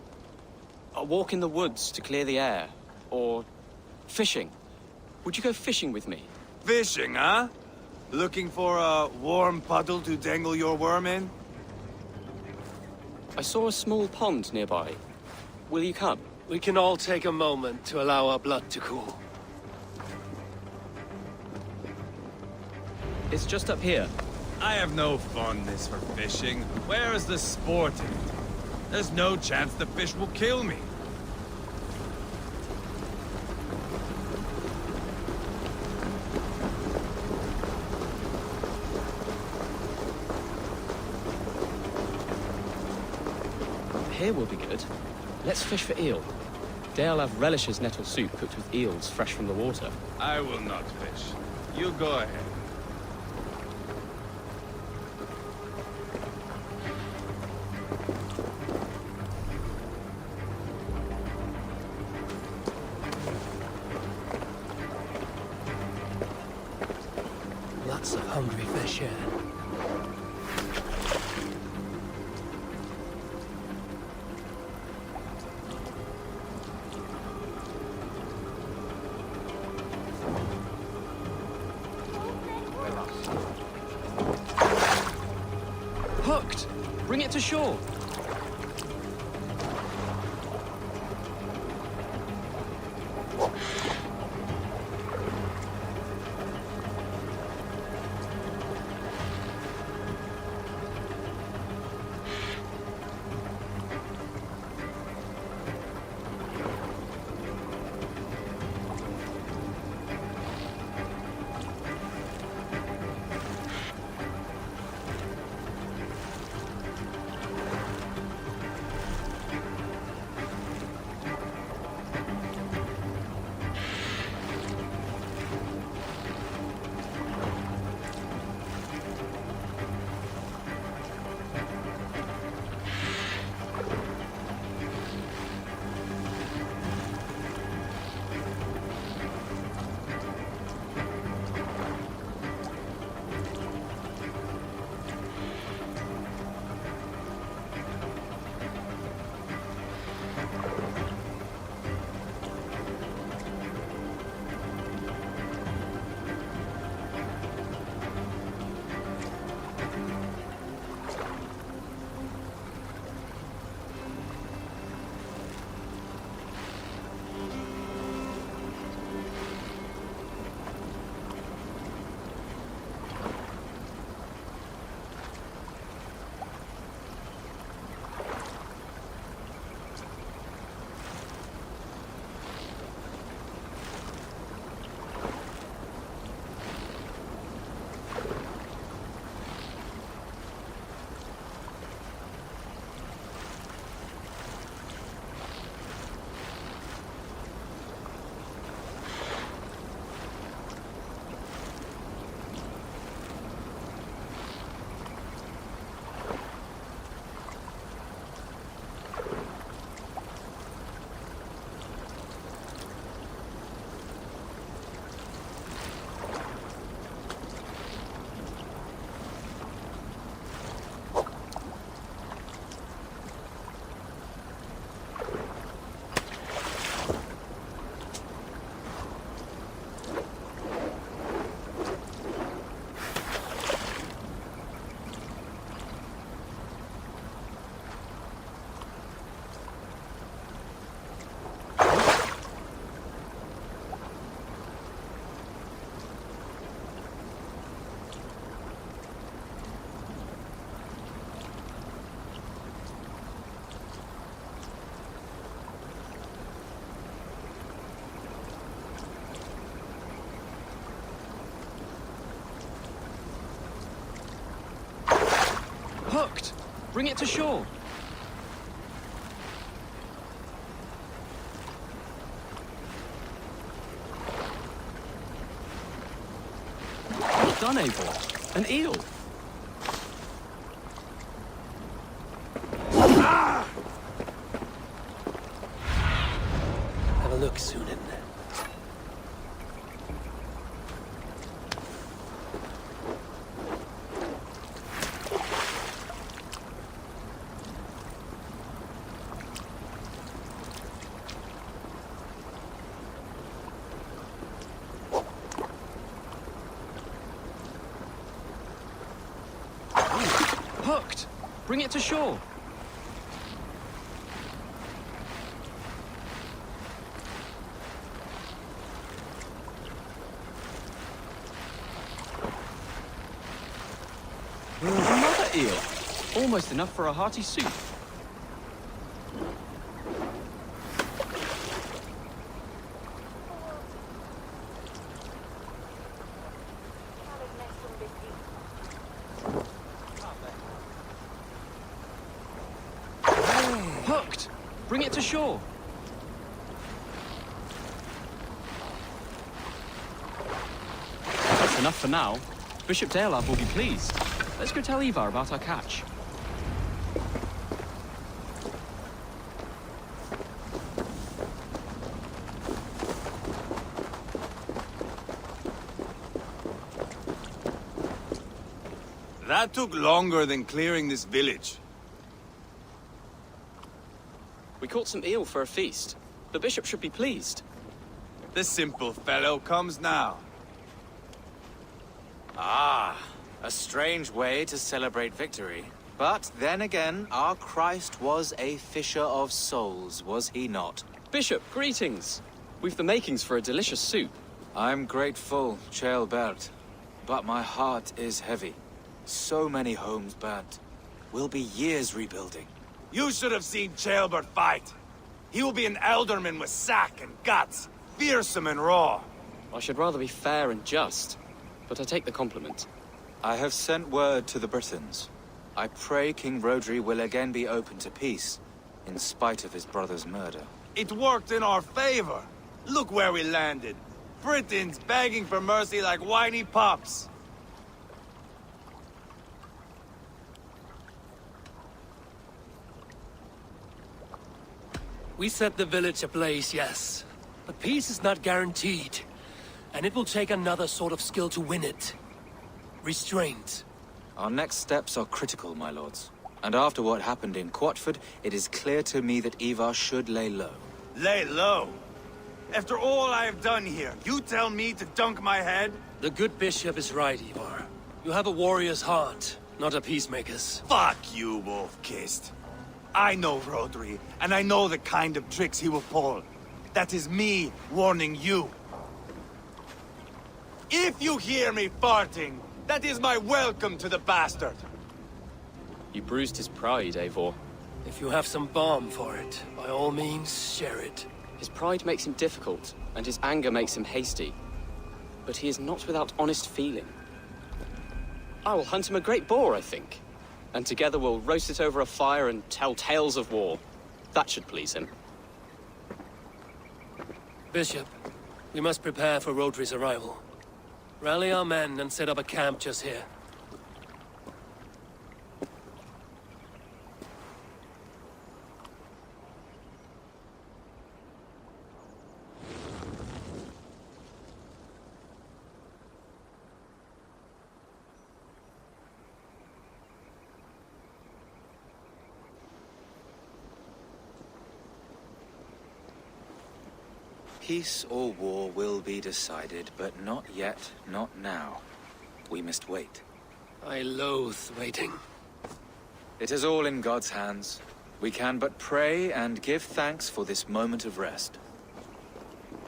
Speaker 7: A walk in the woods to clear the air. Or fishing. Would you go fishing with me?
Speaker 6: Fishing, huh? Looking for a warm puddle to dangle your worm in?
Speaker 7: I saw a small pond nearby. Will you come?
Speaker 3: We can all take a moment to allow our blood to cool.
Speaker 7: It's just up here.
Speaker 6: I have no fondness for fishing. Where is the sport in it? There's no chance the fish will kill me.
Speaker 7: Here will be good. Let's fish for eel. Dealav relishes nettle soup cooked with eels fresh from the water.
Speaker 6: I will not fish. You go ahead.
Speaker 3: Lots of hungry fish here.
Speaker 7: Hooked! Bring it to shore! Hooked! Bring it to shore! Well done, Eivor. An eel!
Speaker 3: Have a look, Sunan.
Speaker 7: Hooked! Bring it to shore! Another eel! Almost enough for a hearty soup. Hooked! Bring it to shore! That's enough for now. Bishop Dearlav will be pleased. Let's go tell Ivar about our catch.
Speaker 6: That took longer than clearing this village.
Speaker 7: We caught some eel for a feast. The bishop should be pleased.
Speaker 6: The simple fellow comes now.
Speaker 10: Ah, a strange way to celebrate victory. But then again, our Christ was a fisher of souls, was he not?
Speaker 7: Bishop, greetings! We've the makings for a delicious soup.
Speaker 10: I'm grateful, Ceolbert, but my heart is heavy. So many homes burnt. We'll be years rebuilding.
Speaker 6: You should have seen Ceolbert fight. He will be an alderman with sack and guts, fearsome and raw.
Speaker 7: I should rather be fair and just, but I take the compliment.
Speaker 10: I have sent word to the Britons. I pray King Rodri will again be open to peace, in spite of his brother's murder.
Speaker 6: It worked in our favor. Look where we landed. Britons begging for mercy like whiny pups.
Speaker 3: We set the village ablaze, yes. But peace is not guaranteed. And it will take another sort of skill to win it. Restraint.
Speaker 10: Our next steps are critical, my lords. And after what happened in Quatford, it is clear to me that Ivar should lay low.
Speaker 6: Lay low? After all I have done here, you tell me to dunk my head?
Speaker 3: The good bishop is right, Ivar. You have a warrior's heart, not a peacemaker's.
Speaker 6: Fuck you, Wolf-Kissed. I know Rodri, and I know the kind of tricks he will pull. That is me warning you. If you hear me farting, that is my welcome to the bastard.
Speaker 7: You bruised his pride, Eivor.
Speaker 3: If you have some balm for it, by all means, share it.
Speaker 7: His pride makes him difficult, and his anger makes him hasty. But he is not without honest feeling. I will hunt him a great boar, I think. And together we'll roast it over a fire and tell tales of war. That should please him.
Speaker 3: Bishop, we must prepare for Rodri's arrival. Rally our men and set up a camp just here.
Speaker 10: Peace or war will be decided, but not yet, not now. We must wait.
Speaker 3: I loathe waiting.
Speaker 10: It is all in God's hands. We can but pray and give thanks for this moment of rest.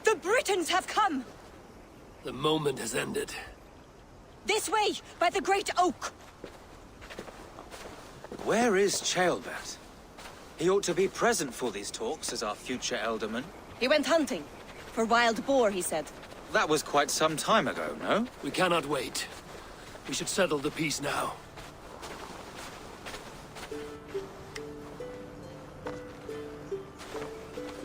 Speaker 1: The Britons have come!
Speaker 3: The moment has ended.
Speaker 1: This way, by the Great Oak!
Speaker 10: Where is Ceolbert? He ought to be present for these talks as our future alderman.
Speaker 1: He went hunting. For wild boar, he said.
Speaker 10: That was quite some time ago, no?
Speaker 3: We cannot wait. We should settle the peace now.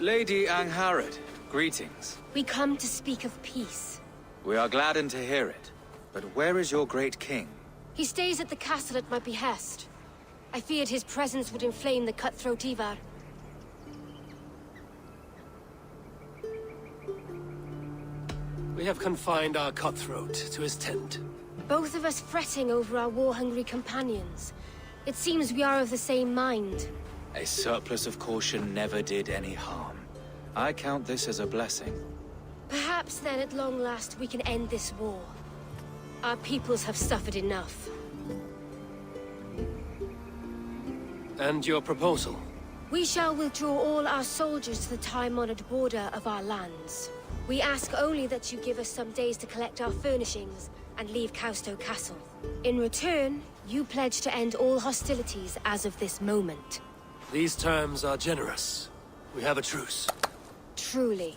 Speaker 10: Lady Angharad, greetings.
Speaker 11: We come to speak of peace.
Speaker 10: We are gladdened to hear it. But where is your great king?
Speaker 11: He stays at the castle at my behest. I feared his presence would inflame the cutthroat Ivar.
Speaker 3: We have confined our cutthroat to his tent.
Speaker 11: Both of us fretting over our war-hungry companions. It seems we are of the same mind.
Speaker 10: A surplus of caution never did any harm. I count this as a blessing.
Speaker 11: Perhaps then at long last we can end this war. Our peoples have suffered enough.
Speaker 3: And your proposal?
Speaker 11: We shall withdraw all our soldiers to the time-honored border of our lands. We ask only that you give us some days to collect our furnishings and leave Causto Castle. In return, you pledge to end all hostilities as of this moment.
Speaker 3: These terms are generous. We have a truce.
Speaker 11: Truly.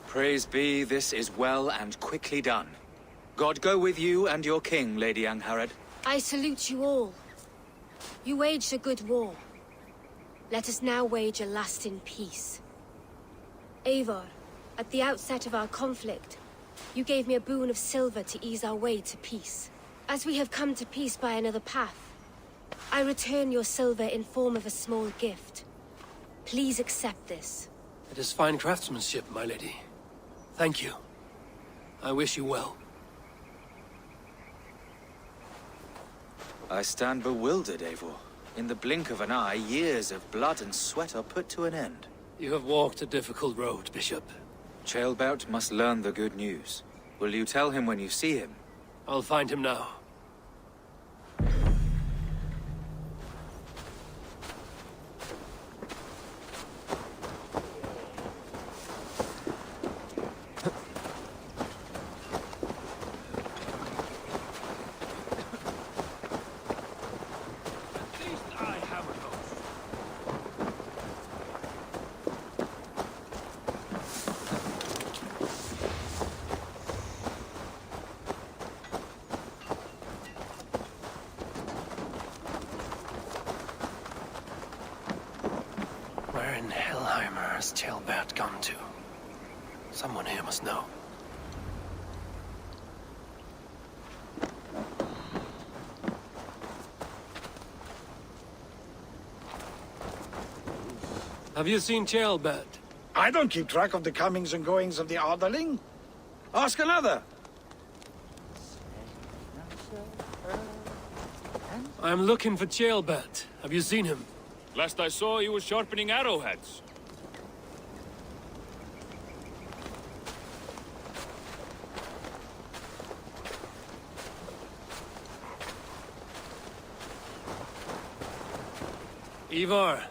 Speaker 10: Praise be, this is well and quickly done. God go with you and your king, Lady Angharad.
Speaker 11: I salute you all. You waged a good war. Let us now wage a lasting peace. Eivor, at the outset of our conflict, you gave me a boon of silver to ease our way to peace. As we have come to peace by another path, I return your silver in form of a small gift. Please accept this.
Speaker 3: It is fine craftsmanship, my lady. Thank you. I wish you well.
Speaker 10: I stand bewildered, Eivor. In the blink of an eye, years of blood and sweat are put to an end.
Speaker 3: You have walked a difficult road, Bishop.
Speaker 10: Ceolbert must learn the good news. Will you tell him when you see him?
Speaker 3: I'll find him now. Where in Hellheimer has Ceolbert gone to? Someone here must know. Have you seen Ceolbert?
Speaker 4: I don't keep track of the comings and goings of the Arderling. Ask another.
Speaker 3: I'm looking for Ceolbert. Have you seen him?
Speaker 5: Last I saw, he was sharpening arrowheads.
Speaker 3: Ivar,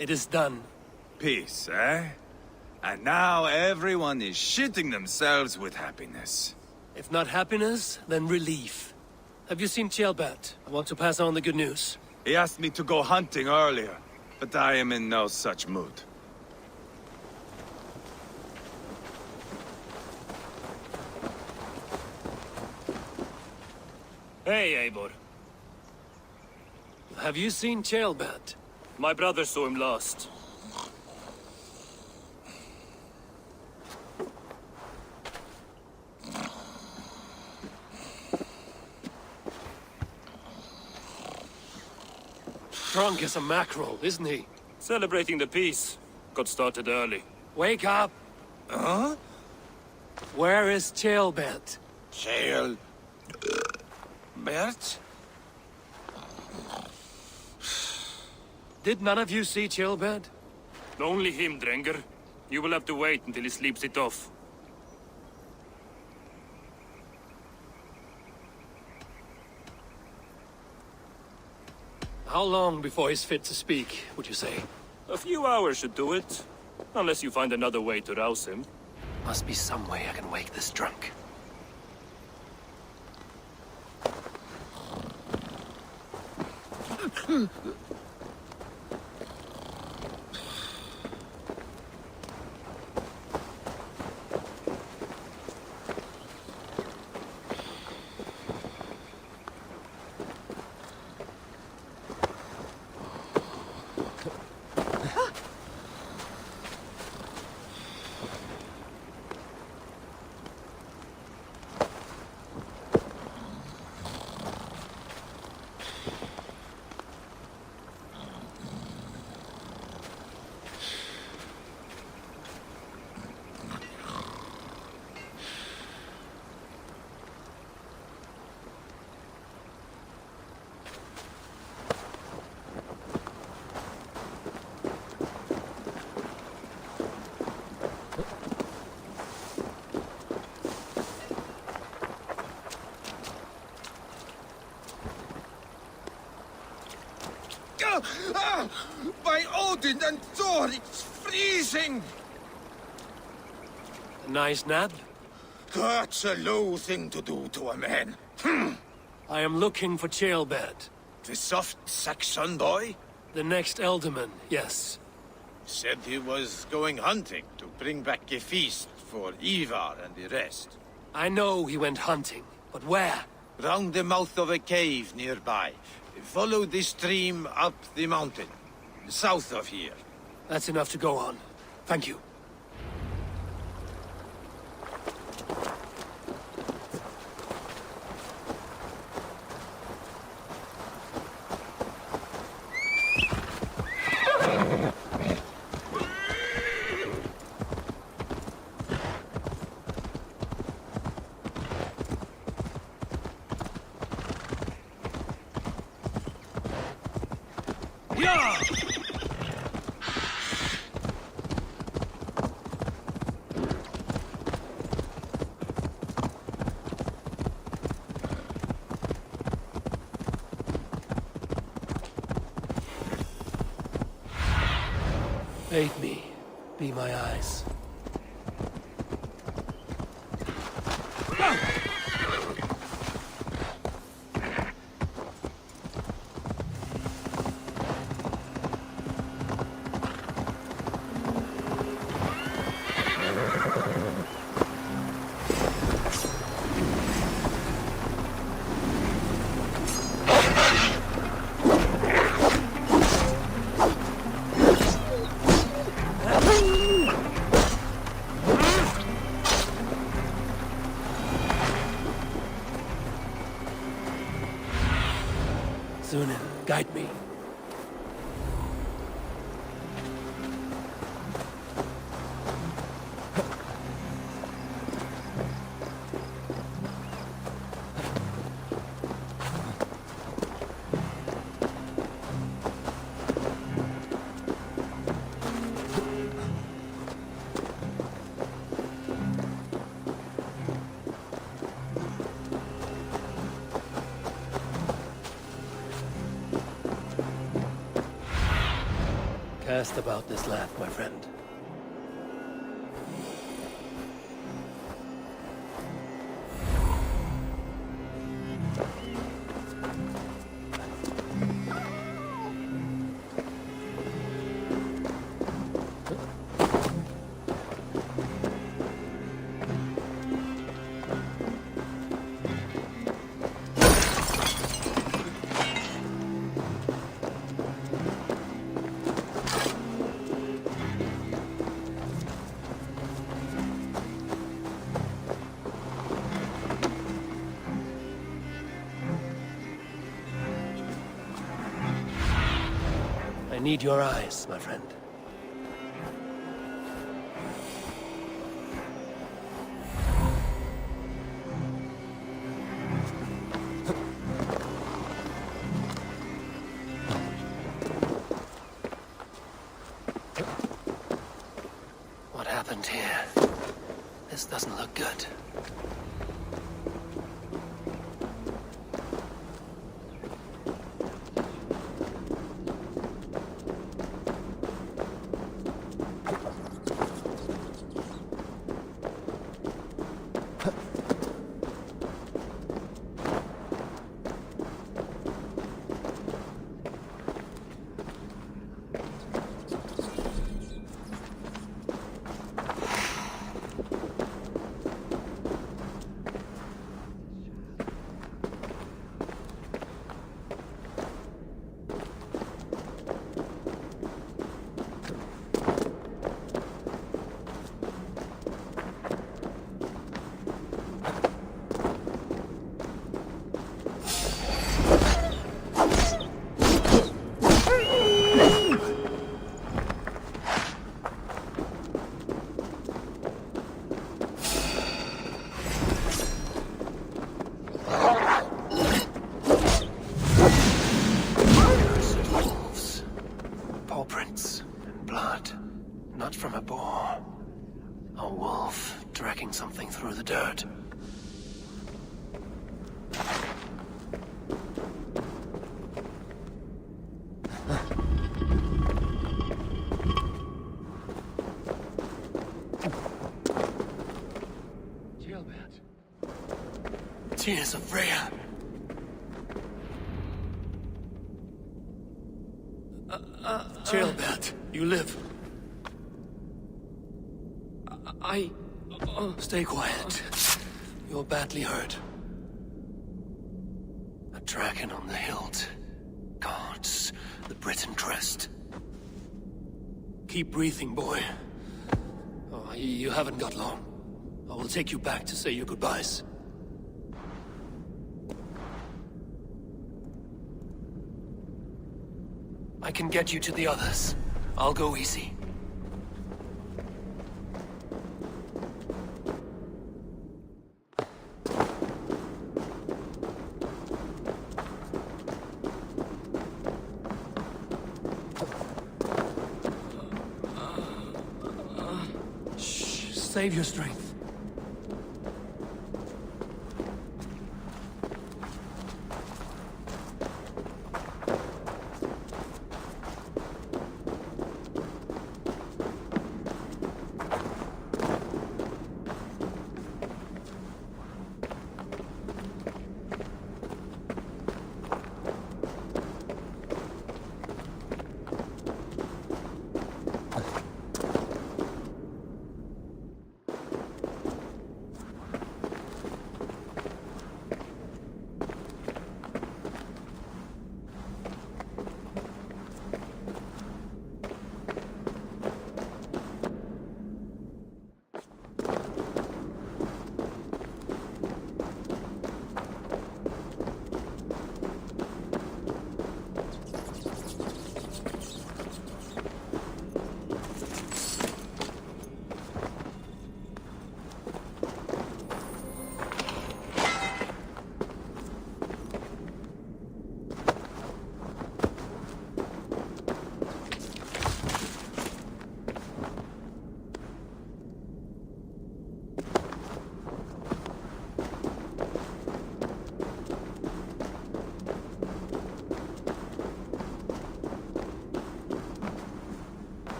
Speaker 3: it is done.
Speaker 6: Peace, eh? And now everyone is shitting themselves with happiness.
Speaker 3: If not happiness, then relief. Have you seen Ceolbert? I want to pass on the good news.
Speaker 6: He asked me to go hunting earlier, but I am in no such mood.
Speaker 5: Hey, Eivor.
Speaker 3: Have you seen Ceolbert?
Speaker 5: My brother saw him last.
Speaker 3: Drunk as a mackerel, isn't he?
Speaker 5: Celebrating the peace. Got started early.
Speaker 3: Wake up!
Speaker 6: Huh?
Speaker 3: Where is Ceolbert?
Speaker 6: Bert?
Speaker 3: Did none of you see Ceolbert?
Speaker 5: Only him, Drenger. You will have to wait until he sleeps it off.
Speaker 3: How long before he's fit to speak, would you say?
Speaker 5: A few hours should do it. Unless you find another way to rouse him.
Speaker 3: Must be some way I can wake this drunk.
Speaker 5: By Odin and Thor, it's freezing!
Speaker 3: A nice nap?
Speaker 5: That's a low thing to do to a man.
Speaker 3: I am looking for Ceolbert.
Speaker 5: The soft Saxon boy?
Speaker 3: The next Elderman, yes.
Speaker 5: Said he was going hunting to bring back a feast for Ivar and the rest.
Speaker 3: I know he went hunting, but where?
Speaker 5: Round the mouth of a cave nearby. Follow the stream up the mountain, south of here.
Speaker 3: That's enough to go on. Thank you. Aid me. Be my eyes. Sunan, guide me. Cast about this land, my friend. I need your eyes, my friend. What happened here? This doesn't look good. Not from a boar. A wolf dragging something through the dirt. She is a Freya. Chilbert, you live. Stay quiet. You're badly hurt. A dragon on the hilt. Gods, the Briton crest. Keep breathing, boy. Oh, you haven't got long. I will take you back to say your goodbyes. I can get you to the others. I'll go easy. Shh, save your strength.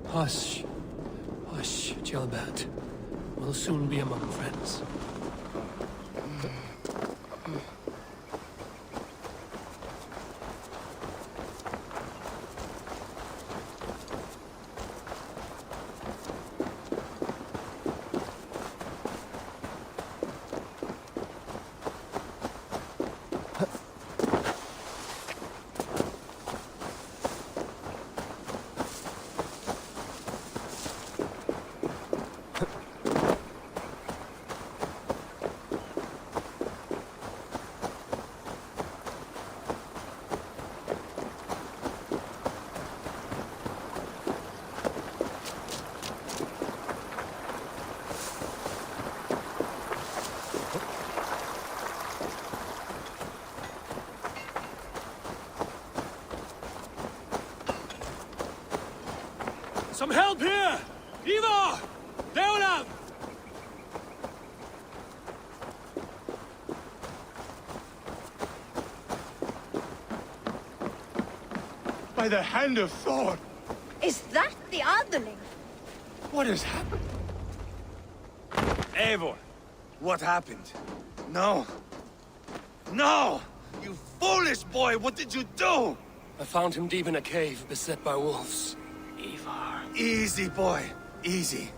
Speaker 3: Hush. Hush, Gilbert. We'll soon be among friends. Some help here! Ivar! Leonard!
Speaker 5: By the hand of Thor!
Speaker 1: Is that the Underling?
Speaker 5: What has happened?
Speaker 6: Eivor, what happened? No. No! You foolish boy, what did you do?
Speaker 3: I found him deep in a cave, beset by wolves. Ivar.
Speaker 6: Easy, boy. Easy.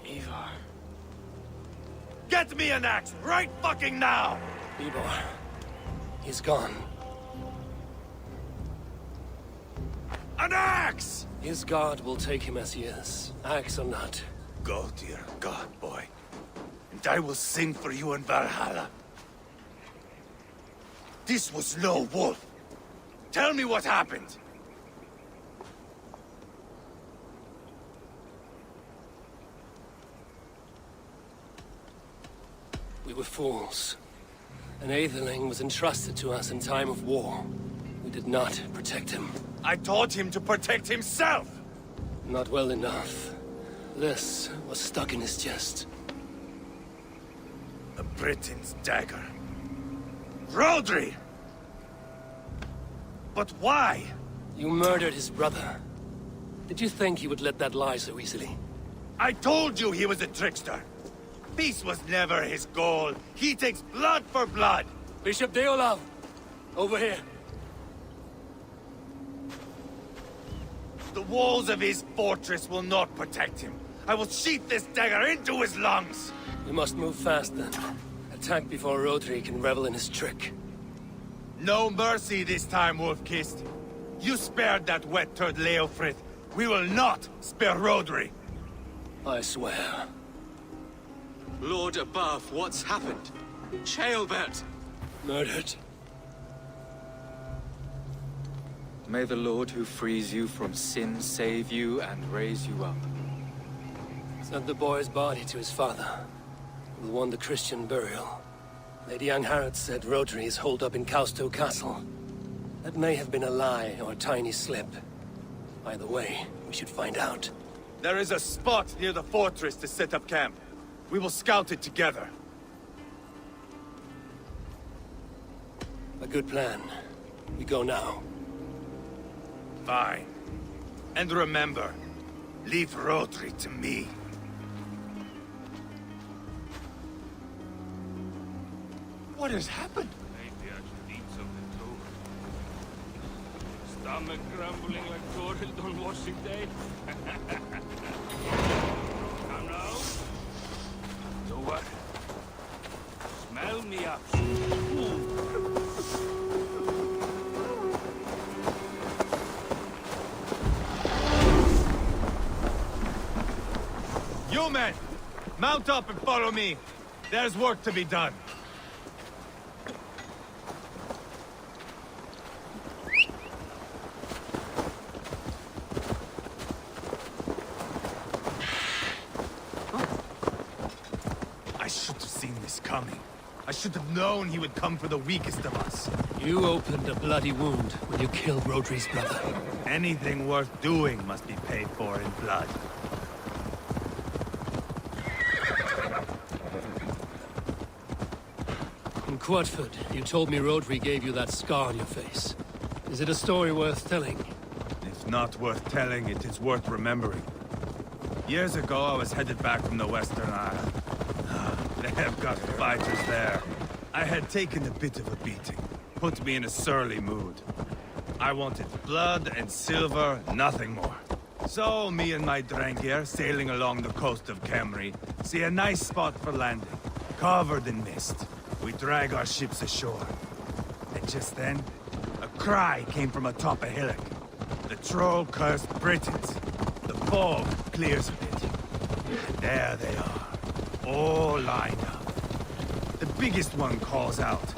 Speaker 3: Ivar.
Speaker 6: Get me an axe right fucking now!
Speaker 3: Ivar. He's gone.
Speaker 6: An axe!
Speaker 3: His god will take him as he is, axe or not.
Speaker 6: Go to your god, boy. And I will sing for you in Valhalla. This was no wolf. Tell me what happened.
Speaker 3: We were fools. An Aetherling was entrusted to us in time of war. We did not protect him.
Speaker 6: I taught him to protect himself!
Speaker 3: Not well enough. This was stuck in his chest.
Speaker 6: The Britain's dagger. Rodri! But why?
Speaker 3: You murdered his brother. Did you think he would let that lie so easily?
Speaker 6: I told you he was a trickster. Peace was never his goal. He takes blood for blood.
Speaker 3: Bishop Deolav! Over here.
Speaker 6: The walls of his fortress will not protect him. I will sheath this dagger into his lungs.
Speaker 3: We must move fast then. Attack before Rodri can revel in his trick.
Speaker 6: No mercy this time, Wolf-Kissed. You spared that wet turd Leofrith. We will not spare Rodri.
Speaker 3: I swear.
Speaker 10: Lord above, what's happened? Ceolbert!
Speaker 3: Murdered.
Speaker 10: May the Lord who frees you from sin save you and raise you up.
Speaker 3: Sent the boy's body to his father. We'll want the Christian burial. Lady Angharad said Rodri is holed up in Kausto Castle. That may have been a lie or a tiny slip. Either way, we should find out.
Speaker 6: There is a spot near the fortress to set up camp. We will scout it together.
Speaker 3: A good plan. We go now.
Speaker 6: Fine. And remember, leave Rodri to me. What has happened?
Speaker 5: Maybe I should eat something too. Stomach grumbling like Torhild on washing day. Come now. So what? Smell me up.
Speaker 6: You men! Mount up and follow me. There's work to be done. I should have seen this coming. I should have known he would come for the weakest of us.
Speaker 3: You opened a bloody wound when you killed Rodri's brother.
Speaker 6: Anything worth doing must be paid for in blood.
Speaker 3: In Quadford, you told me Rodri gave you that scar on your face. Is it a story worth telling?
Speaker 6: If not worth telling, it is worth remembering. Years ago, I was headed back from the Western Isle. They have got fighters there. I had taken a bit of a beating. Put me in a surly mood. I wanted blood and silver, nothing more. So, me and my Drengir, sailing along the coast of Kemri, see a nice spot for landing, covered in mist. We drag our ships ashore. And just then, a cry came from atop a hillock. The troll-cursed Britons. The fog clears a bit. And there they are, all lined up. The biggest one calls out,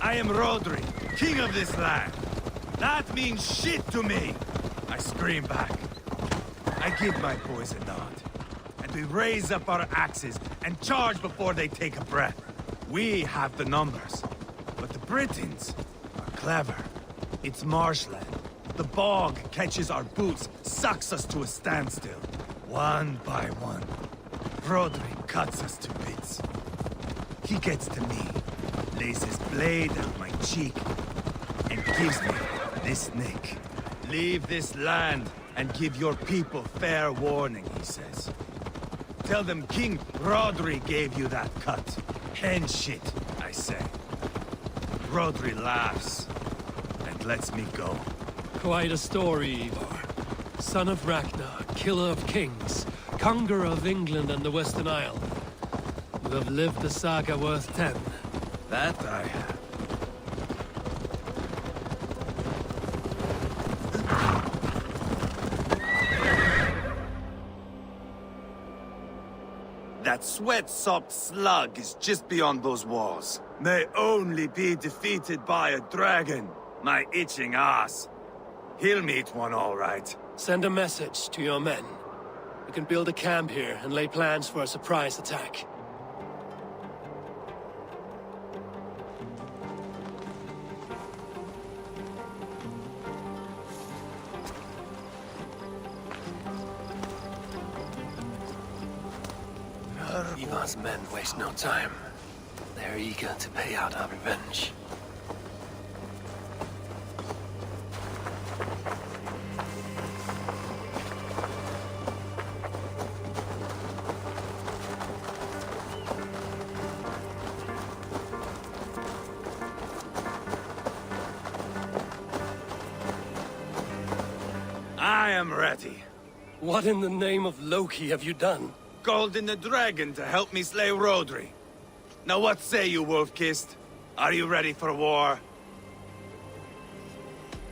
Speaker 6: "I am Rodri, king of this land. That means shit to me!" I scream back. I give my boys a nod. And we raise up our axes and charge before they take a breath. We have the numbers. But the Britons are clever. It's marshland. The bog catches our boots, sucks us to a standstill. One by one, Rodri cuts us to bits. He gets to me, lays his blade at my cheek, and gives me this nick. "Leave this land and give your people fair warning," he says. "Tell them King Rodri gave you that cut. Hen shit," I say. Rodri laughs and lets me go.
Speaker 3: Quite a story, Ivar. Son of Ragnar, killer of kings, conqueror of England and the Western Isle. You have lived a saga worth 10.
Speaker 6: That I have. That sweat-sopped slug is just beyond those walls. May only be defeated by a dragon. My itching ass. He'll meet one all right.
Speaker 3: Send a message to your men. We can build a camp here and lay plans for a surprise attack. Ivar's men waste no time. They're eager to pay out our revenge.
Speaker 6: I am ready.
Speaker 3: What in the name of Loki have you done?
Speaker 6: Called in the dragon to help me slay Rodri. Now what say you, Wolf-Kissed? Are you ready for war?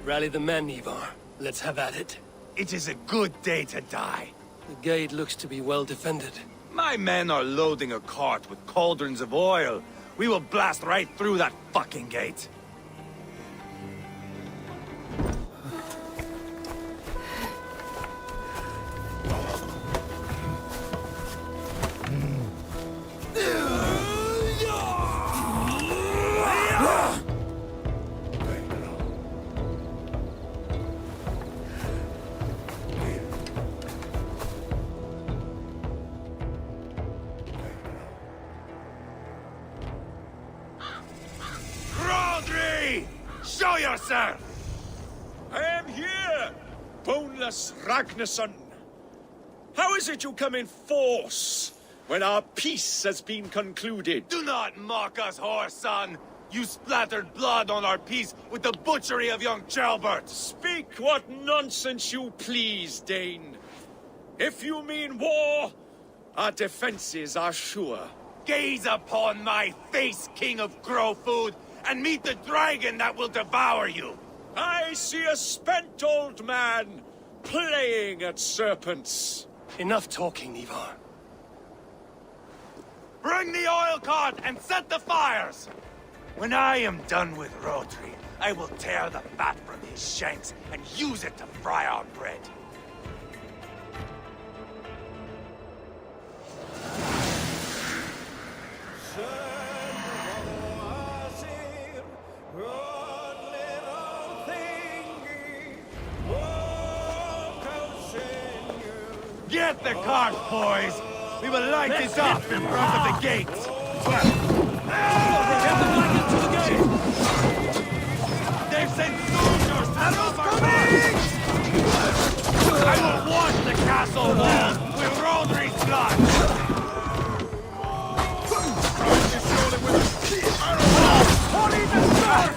Speaker 3: Rally the men, Ivar. Let's have at it.
Speaker 6: It is a good day to die.
Speaker 3: The gate looks to be well defended.
Speaker 6: My men are loading a cart with cauldrons of oil. We will blast right through that fucking gate. Show yourself!
Speaker 8: I am here, boneless Ragnarsson. How is it you come in force when our peace has been concluded?
Speaker 6: Do not mock us, whoreson! You splattered blood on our peace with the butchery of young Chalbert!
Speaker 8: Speak what nonsense you please, Dane. If you mean war, our defenses are sure.
Speaker 6: Gaze upon my face, King of Growfood, and meet the dragon that will devour you!
Speaker 8: I see a spent old man playing at serpents.
Speaker 3: Enough talking, Ivar.
Speaker 6: Bring the oil cart and set the fires! When I am done with Rodri, I will tear the fat from his shanks and use it to fry our bread. Get the cart, boys! We will light this up in front of the gate! They've sent soldiers to stop our march! I will wash the castle walls with Rodri's blood! Holy the surf!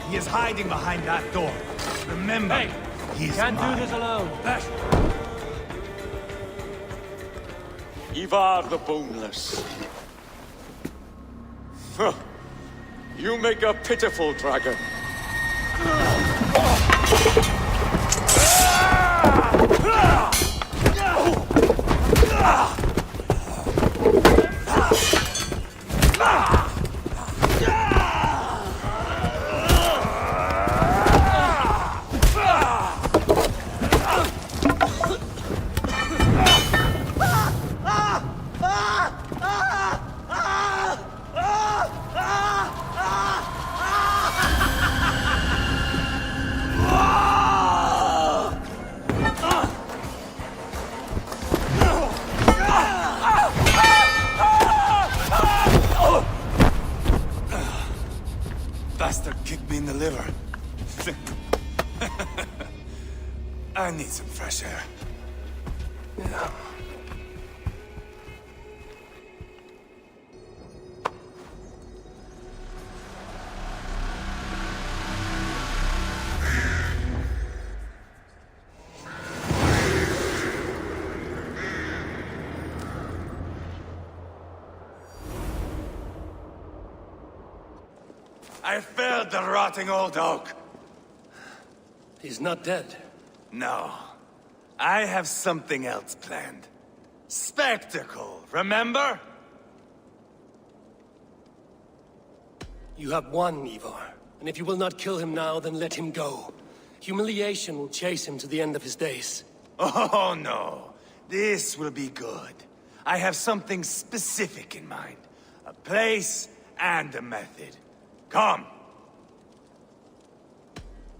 Speaker 6: He is hiding behind that door. Remember, he's
Speaker 3: Can't
Speaker 6: mine.
Speaker 3: do this alone.
Speaker 8: Ivar the Boneless. Huh. You make a pitiful dragon.
Speaker 6: Bastard kicked me in the liver. I need some fresh air.
Speaker 3: Yeah.
Speaker 6: I felled the rotting old oak.
Speaker 3: He's not dead.
Speaker 6: No. I have something else planned. Spectacle, remember?
Speaker 3: You have won, Ivar. And if you will not kill him now, then let him go. Humiliation will chase him to the end of his days.
Speaker 6: Oh, no. This will be good. I have something specific in mind. A place and a method. Come.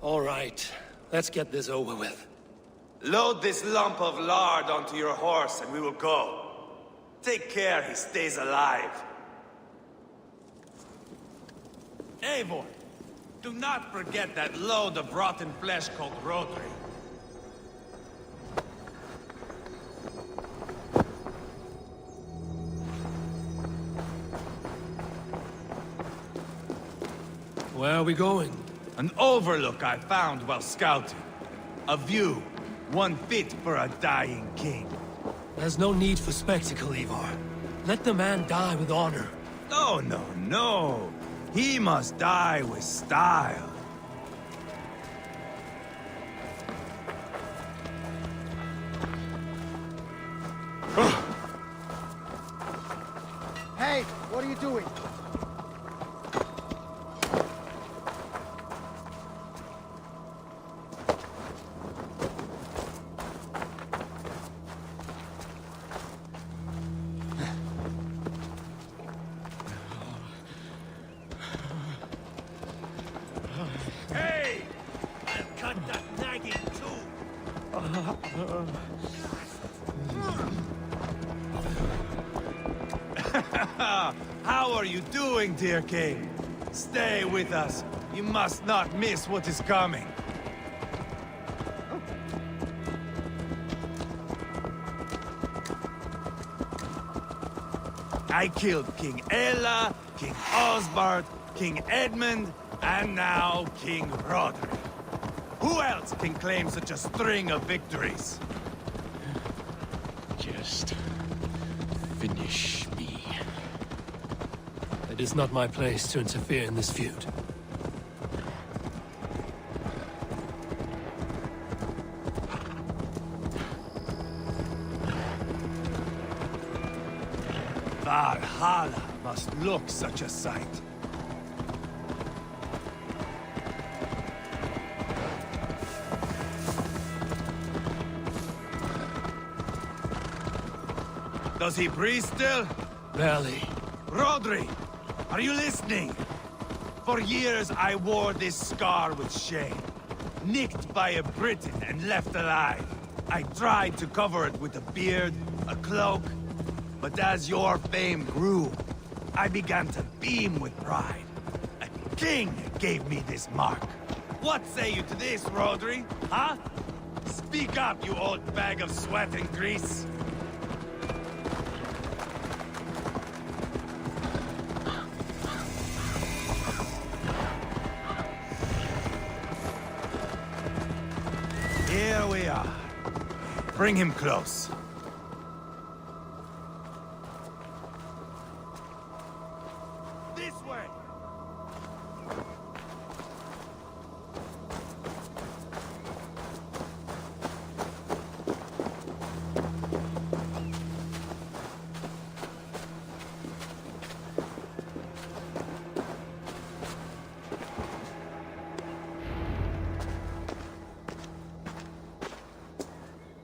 Speaker 3: All right. Let's get this over with.
Speaker 6: Load this lump of lard onto your horse and we will go. Take care he stays alive. Eivor, do not forget that load of rotten flesh called Rodri.
Speaker 3: Where are we going?
Speaker 6: An overlook I found while scouting. A view, one fit for a dying king.
Speaker 3: There's no need for spectacle, Ivar. Let the man die with honor.
Speaker 6: No, no, no. He must die with style.
Speaker 5: Hey, what are you doing?
Speaker 6: Hey! I'll cut that nagging too! How are you doing, dear king? Stay with us. You must not miss what is coming. I killed King Ella, King Osbert, King Edmund, and now King Rodri. Who else can claim such a string of victories?
Speaker 8: Just finish me.
Speaker 3: It is not my place to interfere in this feud.
Speaker 6: Valhalla must look such a sight. Does he breathe still?
Speaker 3: Barely.
Speaker 6: Rodri, are you listening? For years I wore this scar with shame. Nicked by a Briton and left alive. I tried to cover it with a beard, a cloak, but as your fame grew, I began to beam with pride. A king gave me this mark. What say you to this, Rodri? Huh? Speak up, you old bag of sweat and grease. Here we are. Bring him close. This way!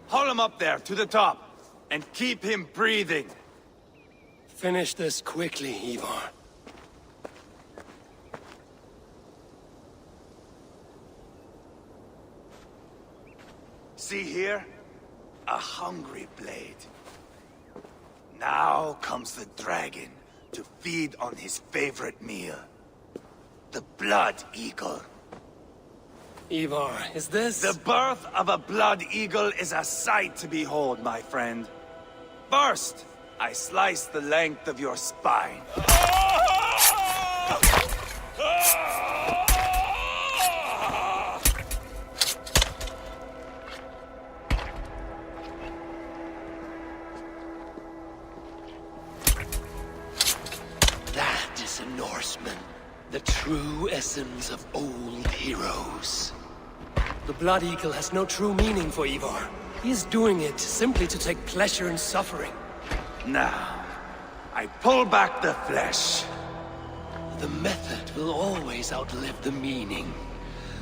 Speaker 6: Haul him up there, to the top, and keep him breathing.
Speaker 3: Finish this quickly, Ivar.
Speaker 6: See here? A hungry blade. Now comes the dragon to feed on his favorite meal. The blood eagle.
Speaker 3: Ivar, is this...
Speaker 6: The birth of a blood eagle is a sight to behold, my friend. First, I slice the length of your spine.
Speaker 3: That is a Norseman. The true essence of old heroes. The Blood Eagle has no true meaning for Ivar. He is doing it simply to take pleasure in suffering.
Speaker 6: Now, I pull back the flesh.
Speaker 3: The method will always outlive the meaning.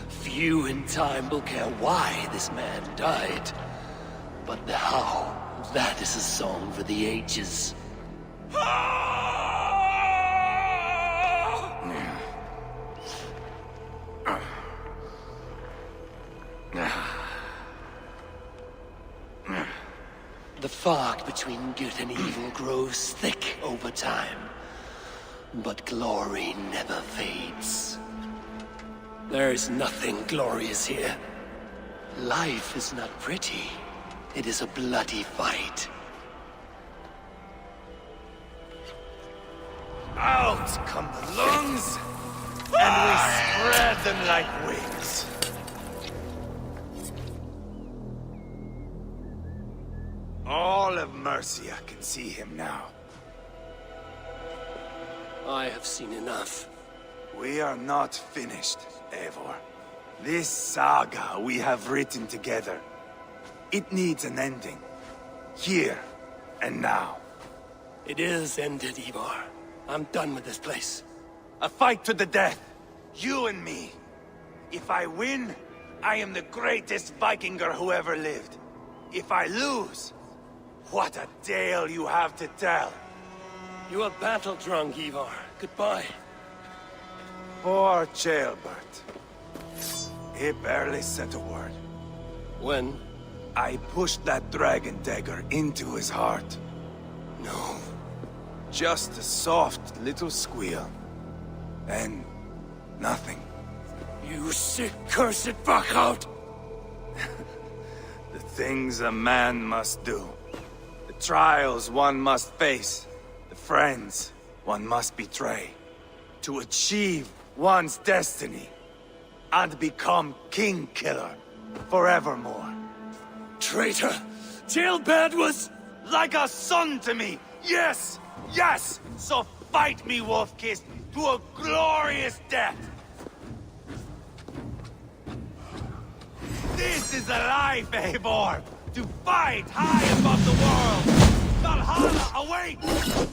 Speaker 3: Few in time will care why this man died. But the how, that is a song for the ages. The fog between good and evil grows thick over time. But glory never fades. There is nothing glorious here. Life is not pretty. It is a bloody fight.
Speaker 6: Out come the lungs, and we spread them like wings. All of Mercia can see him now.
Speaker 3: I have seen enough.
Speaker 6: We are not finished, Eivor. This saga we have written together, it needs an ending. Here and now.
Speaker 3: It is ended, Ivar. I'm done with this place.
Speaker 6: A fight to the death. You and me. If I win, I am the greatest Vikinger who ever lived. If I lose, what a tale you have to tell.
Speaker 3: You are battle-drunk, Ivar. Goodbye.
Speaker 6: Poor Ceolbert. He barely said a word.
Speaker 3: When?
Speaker 6: I pushed that dragon dagger into his heart.
Speaker 3: No.
Speaker 6: Just a soft little squeal. And nothing.
Speaker 3: You sick, cursed fuck-out!
Speaker 6: The things a man must do. The trials one must face. The friends one must betray. To achieve one's destiny. And become king-killer forevermore.
Speaker 3: Traitor! Ceolbert was...
Speaker 6: like a son to me! Yes! Yes! So fight me, Wolf-Kissed, to a glorious death! This is a life, Eivor! To fight high above the world! Valhalla awaits!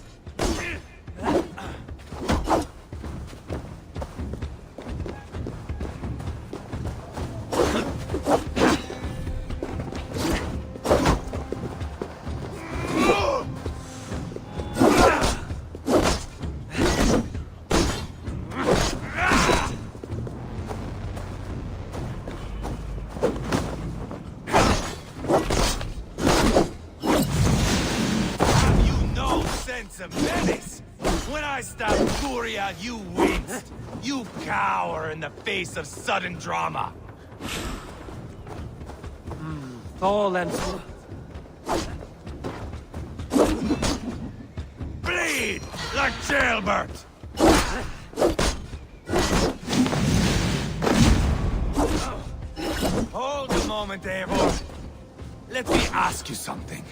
Speaker 6: A menace! When I stabbed Guriad, you winced! You cower in the face of sudden drama!
Speaker 3: Fall and...
Speaker 6: Bleed! Like Ceolbert! Hold a moment, Eivor. Let me ask you something.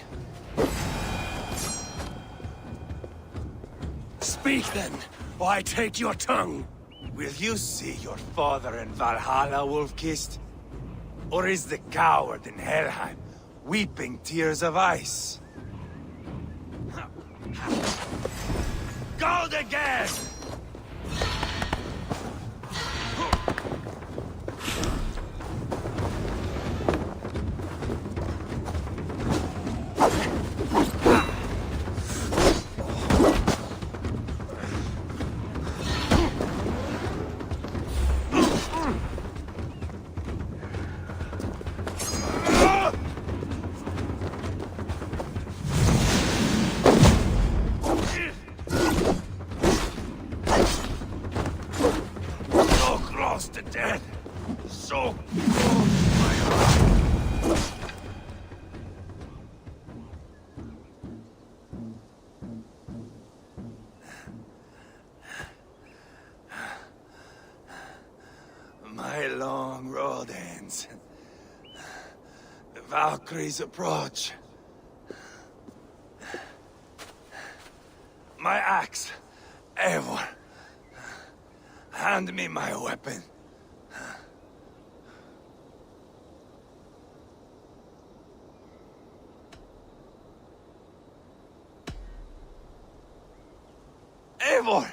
Speaker 3: Speak then, or I take your tongue.
Speaker 6: Will you see your father in Valhalla, Wolf-Kissed? Or is the coward in Helheim weeping tears of ice? Gold again! To death. So close, my heart. My long road ends. The Valkyries approach. My axe, Eivor. Hand me my weapon. Eivor!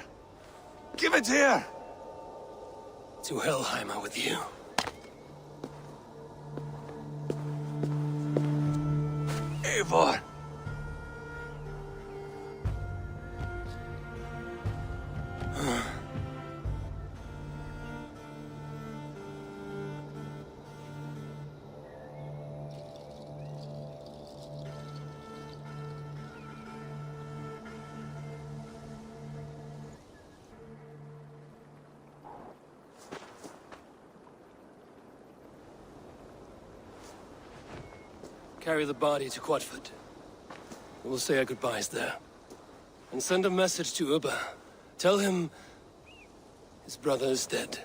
Speaker 6: Give it here!
Speaker 3: To Helheim with you.
Speaker 6: Eivor!
Speaker 3: Carry the body to Quatford. We'll say our goodbyes there. And send a message to Ubba. Tell him his brother is dead.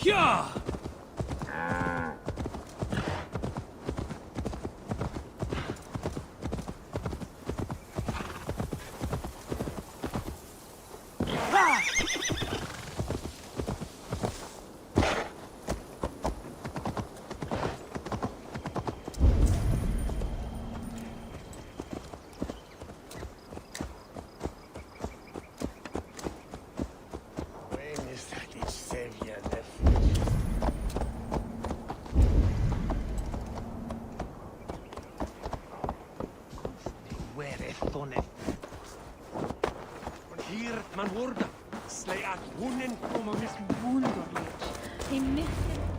Speaker 3: Yeah!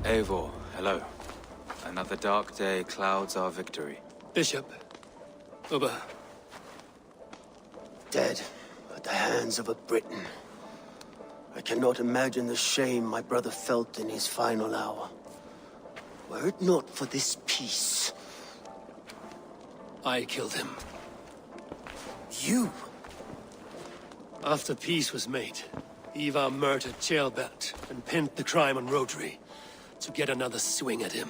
Speaker 10: Eivor, hello. Another dark day clouds our victory.
Speaker 3: Bishop. Ubba.
Speaker 12: Dead at the hands of a Briton. I cannot imagine the shame my brother felt in his final hour. Were it not for this peace.
Speaker 3: I killed him.
Speaker 12: You?
Speaker 3: After peace was made, Ivar murdered Ceolbert and pinned the crime on Rodri to get another swing at him.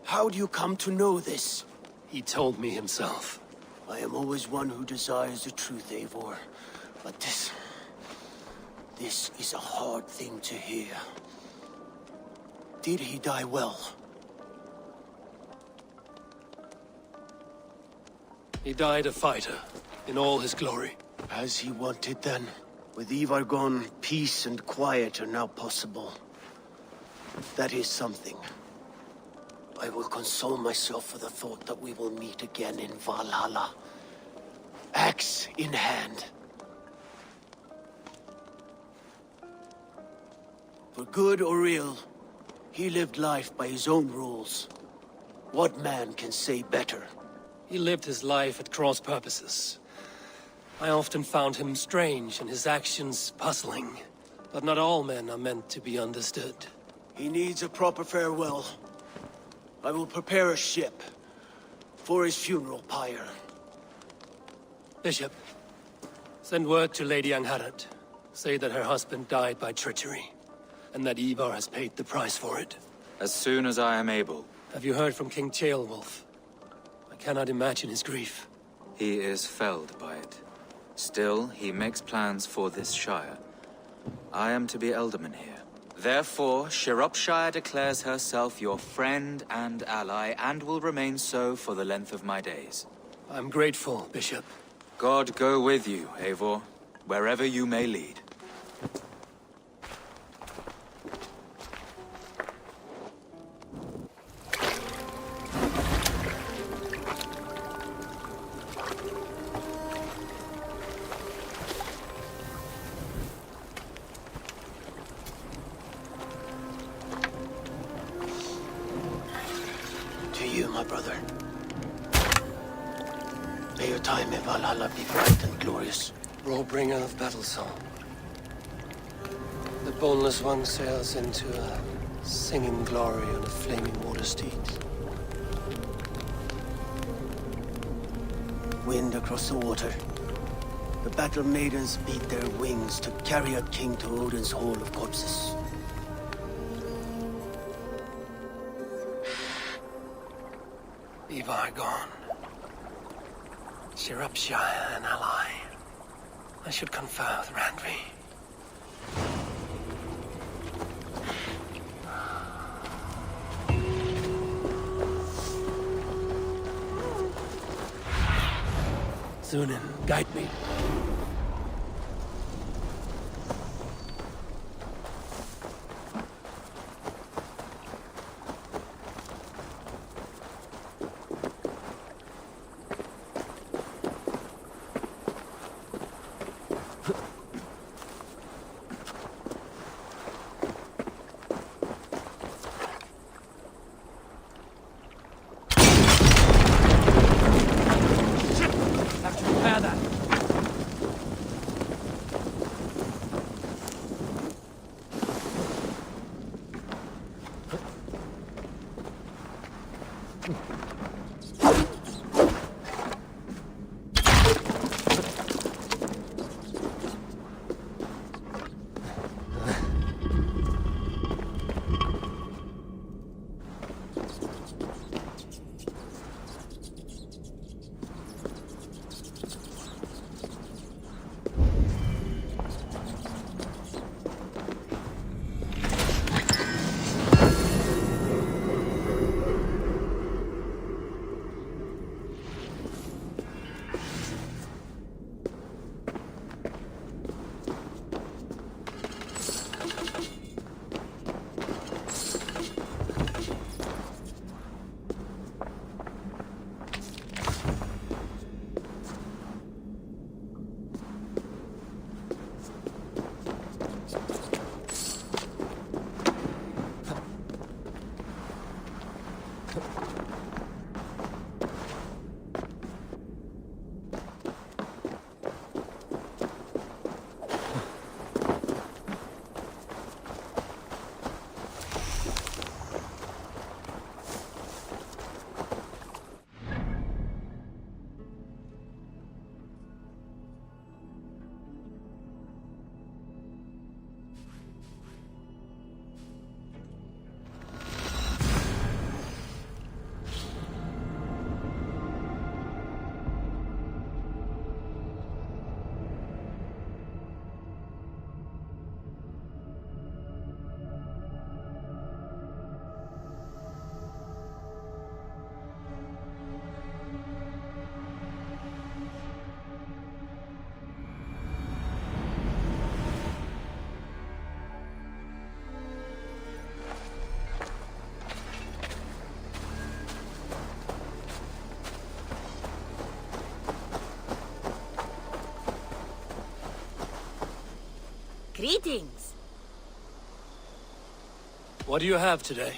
Speaker 12: How do you come to know this?
Speaker 3: He told me himself.
Speaker 12: I am always one who desires the truth, Eivor. But this is a hard thing to hear. Did he die well?
Speaker 3: He died a fighter, in all his glory.
Speaker 12: As he wanted then. With Ivar gone, peace and quiet are now possible. That is something. I will console myself for the thought that we will meet again in Valhalla. Axe in hand. For good or ill, he lived life by his own rules. What man can say better?
Speaker 3: He lived his life at cross purposes. I often found him strange and his actions puzzling. But not all men are meant to be understood.
Speaker 12: He needs a proper farewell. I will prepare a ship for his funeral pyre.
Speaker 3: Bishop, send word to Lady Angharad. Say that her husband died by treachery, and that Ivar has paid the price for it.
Speaker 10: As soon as I am able.
Speaker 3: Have you heard from King Ceolwulf? I cannot imagine his grief.
Speaker 10: He is felled by it. Still, he makes plans for this shire. I am to be Elderman here. Therefore, Shropshire declares herself your friend and ally, and will remain so for the length of my days.
Speaker 3: I'm grateful, Bishop.
Speaker 10: God go with you, Eivor, wherever you may lead.
Speaker 12: To you, my brother. May your time in Valhalla be bright and glorious.
Speaker 3: Bringer of battle song. The boneless one sails into a singing glory on a flaming water steed.
Speaker 12: Wind across the water. The battle maidens beat their wings to carry a king to Odin's Hall of Corpses.
Speaker 3: Ivar gone. Shropshire an ally. I should confer with Randvi. Sunan, guide me.
Speaker 1: Greetings.
Speaker 3: What do you have today?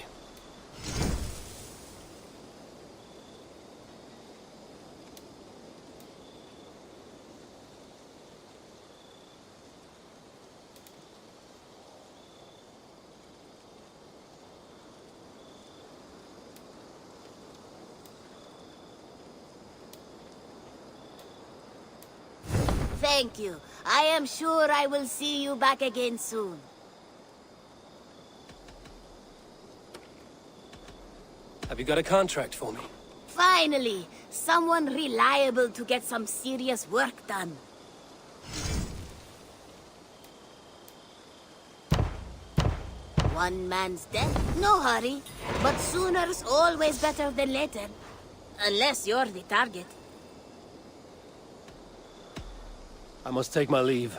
Speaker 13: Thank you. I am sure I will see you back again soon.
Speaker 3: Have you got a contract for me?
Speaker 13: Finally, someone reliable to get some serious work done. One man's death, no hurry. But sooner's always better than later. Unless you're the target.
Speaker 3: I must take my leave.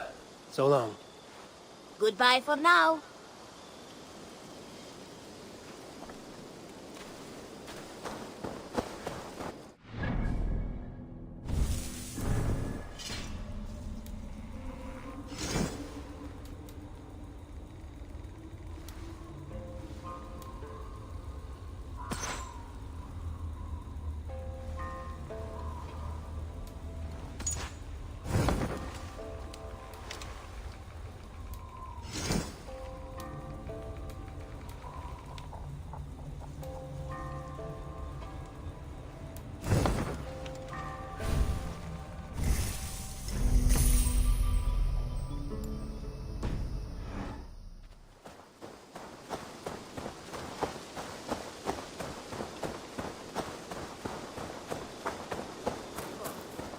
Speaker 3: So long.
Speaker 13: Goodbye for now.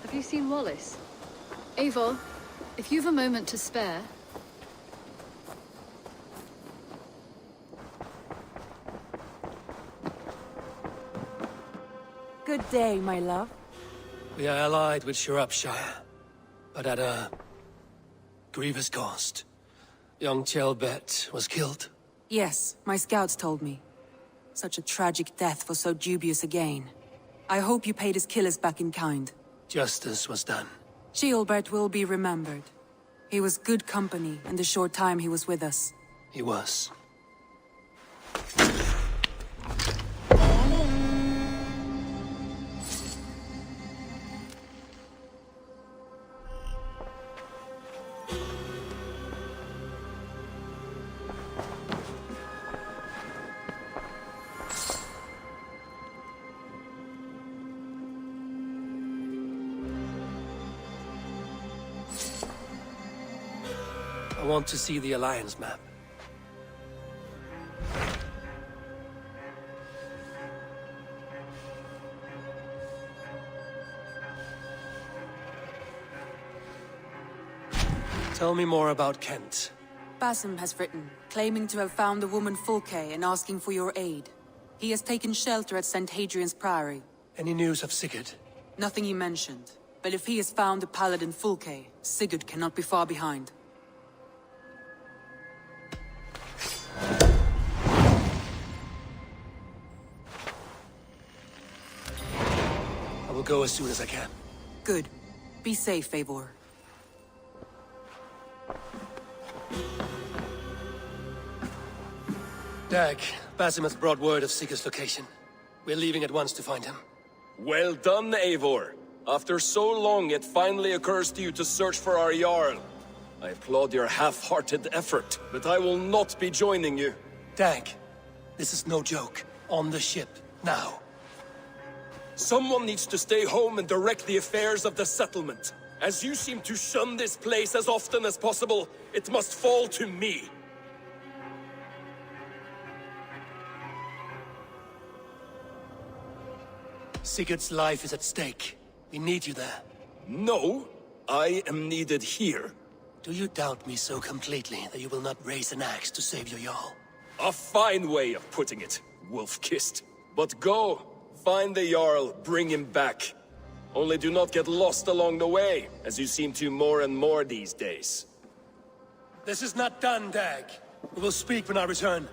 Speaker 2: Have you seen Wallace? Eivor, if you've a moment to spare...
Speaker 14: Good day, my love.
Speaker 3: We are allied with Shropshire, but at a grievous cost. Young Chelbet was killed.
Speaker 14: Yes, my scouts told me. Such a tragic death for so dubious a gain. I hope you paid his killers back in kind.
Speaker 3: Justice was done.
Speaker 14: Ceolbert will be remembered. He was good company in the short time he was with us.
Speaker 3: He was. I want to see the Alliance map. Tell me more about Kent.
Speaker 14: Basim has written, claiming to have found the woman Fulke and asking for your aid. He has taken shelter at St. Hadrian's Priory.
Speaker 3: Any news of Sigurd?
Speaker 14: Nothing he mentioned. But if he has found the paladin Fulke, Sigurd cannot be far behind.
Speaker 3: I will go as soon as I can.
Speaker 14: Good. Be safe, Eivor.
Speaker 3: Dag, Basim has brought word of Sigurd's location. We're leaving at once to find him.
Speaker 6: Well done, Eivor. After so long, it finally occurs to you to search for our Jarl. I applaud your half-hearted effort, but I will not be joining you.
Speaker 3: Dag, this is no joke. On the ship, now.
Speaker 6: Someone needs to stay home and direct the affairs of the settlement. As you seem to shun this place as often as possible, it must fall to me.
Speaker 3: Sigurd's life is at stake. We need you there.
Speaker 6: No, I am needed here.
Speaker 3: Do you doubt me so completely that you will not raise an axe to save your Jarl?
Speaker 6: A fine way of putting it, wolf-kissed. But go, find the Jarl, bring him back. Only do not get lost along the way, as you seem to more and more these days.
Speaker 3: This is not done, Dag. We will speak when I return.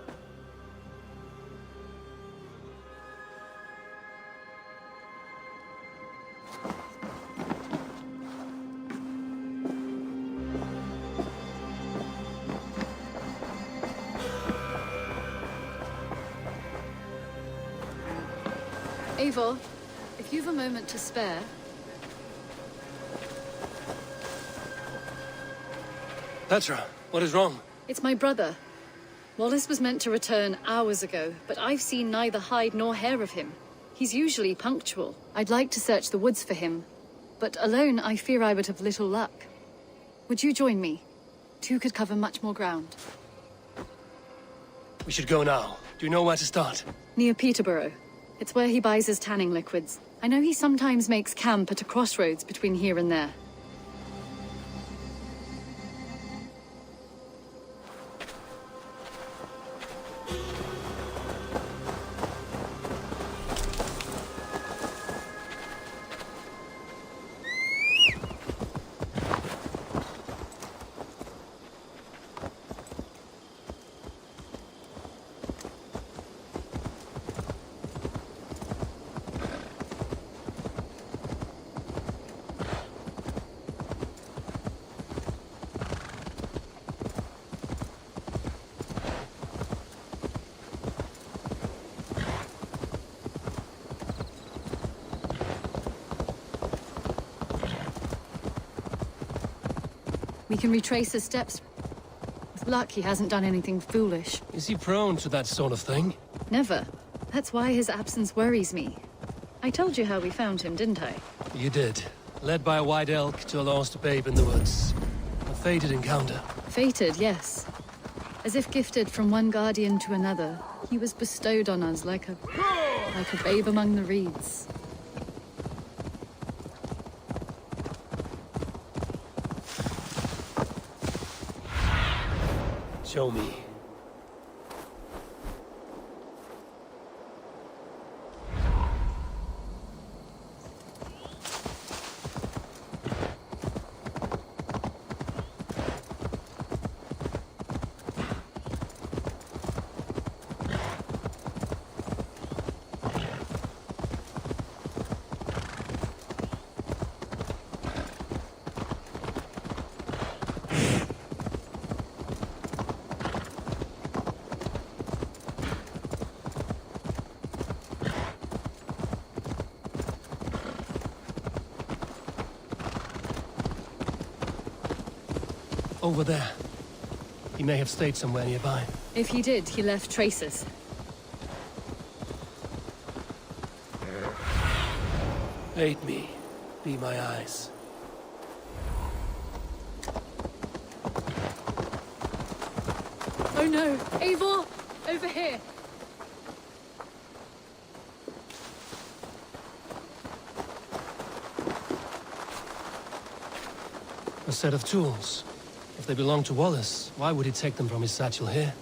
Speaker 2: Eivor, if you've a moment to spare...
Speaker 3: Petra, what is wrong?
Speaker 2: It's my brother. Wallace was meant to return hours ago, but I've seen neither hide nor hair of him. He's usually punctual. I'd like to search the woods for him, but alone I fear I would have little luck. Would you join me? Two could cover much more ground.
Speaker 3: We should go now. Do you know where to start?
Speaker 2: Near Peterborough. It's where he buys his tanning liquids. I know he sometimes makes camp at a crossroads between here and there. We can retrace his steps. With luck, he hasn't done anything foolish.
Speaker 3: Is he prone to that sort of thing?
Speaker 2: Never. That's why his absence worries me. I told you how we found him, didn't I?
Speaker 3: You did. Led by a white elk to a lost babe in the woods. A fated encounter.
Speaker 2: Fated, yes. As if gifted from one guardian to another, he was bestowed on us like a babe among the reeds.
Speaker 3: Show me. Over there. He may have stayed somewhere nearby.
Speaker 2: If he did, he left traces.
Speaker 3: Aid me. Be my eyes.
Speaker 2: Oh no! Eivor! Over here!
Speaker 3: A set of tools. If they belong to Wallace, why would he take them from his satchel here?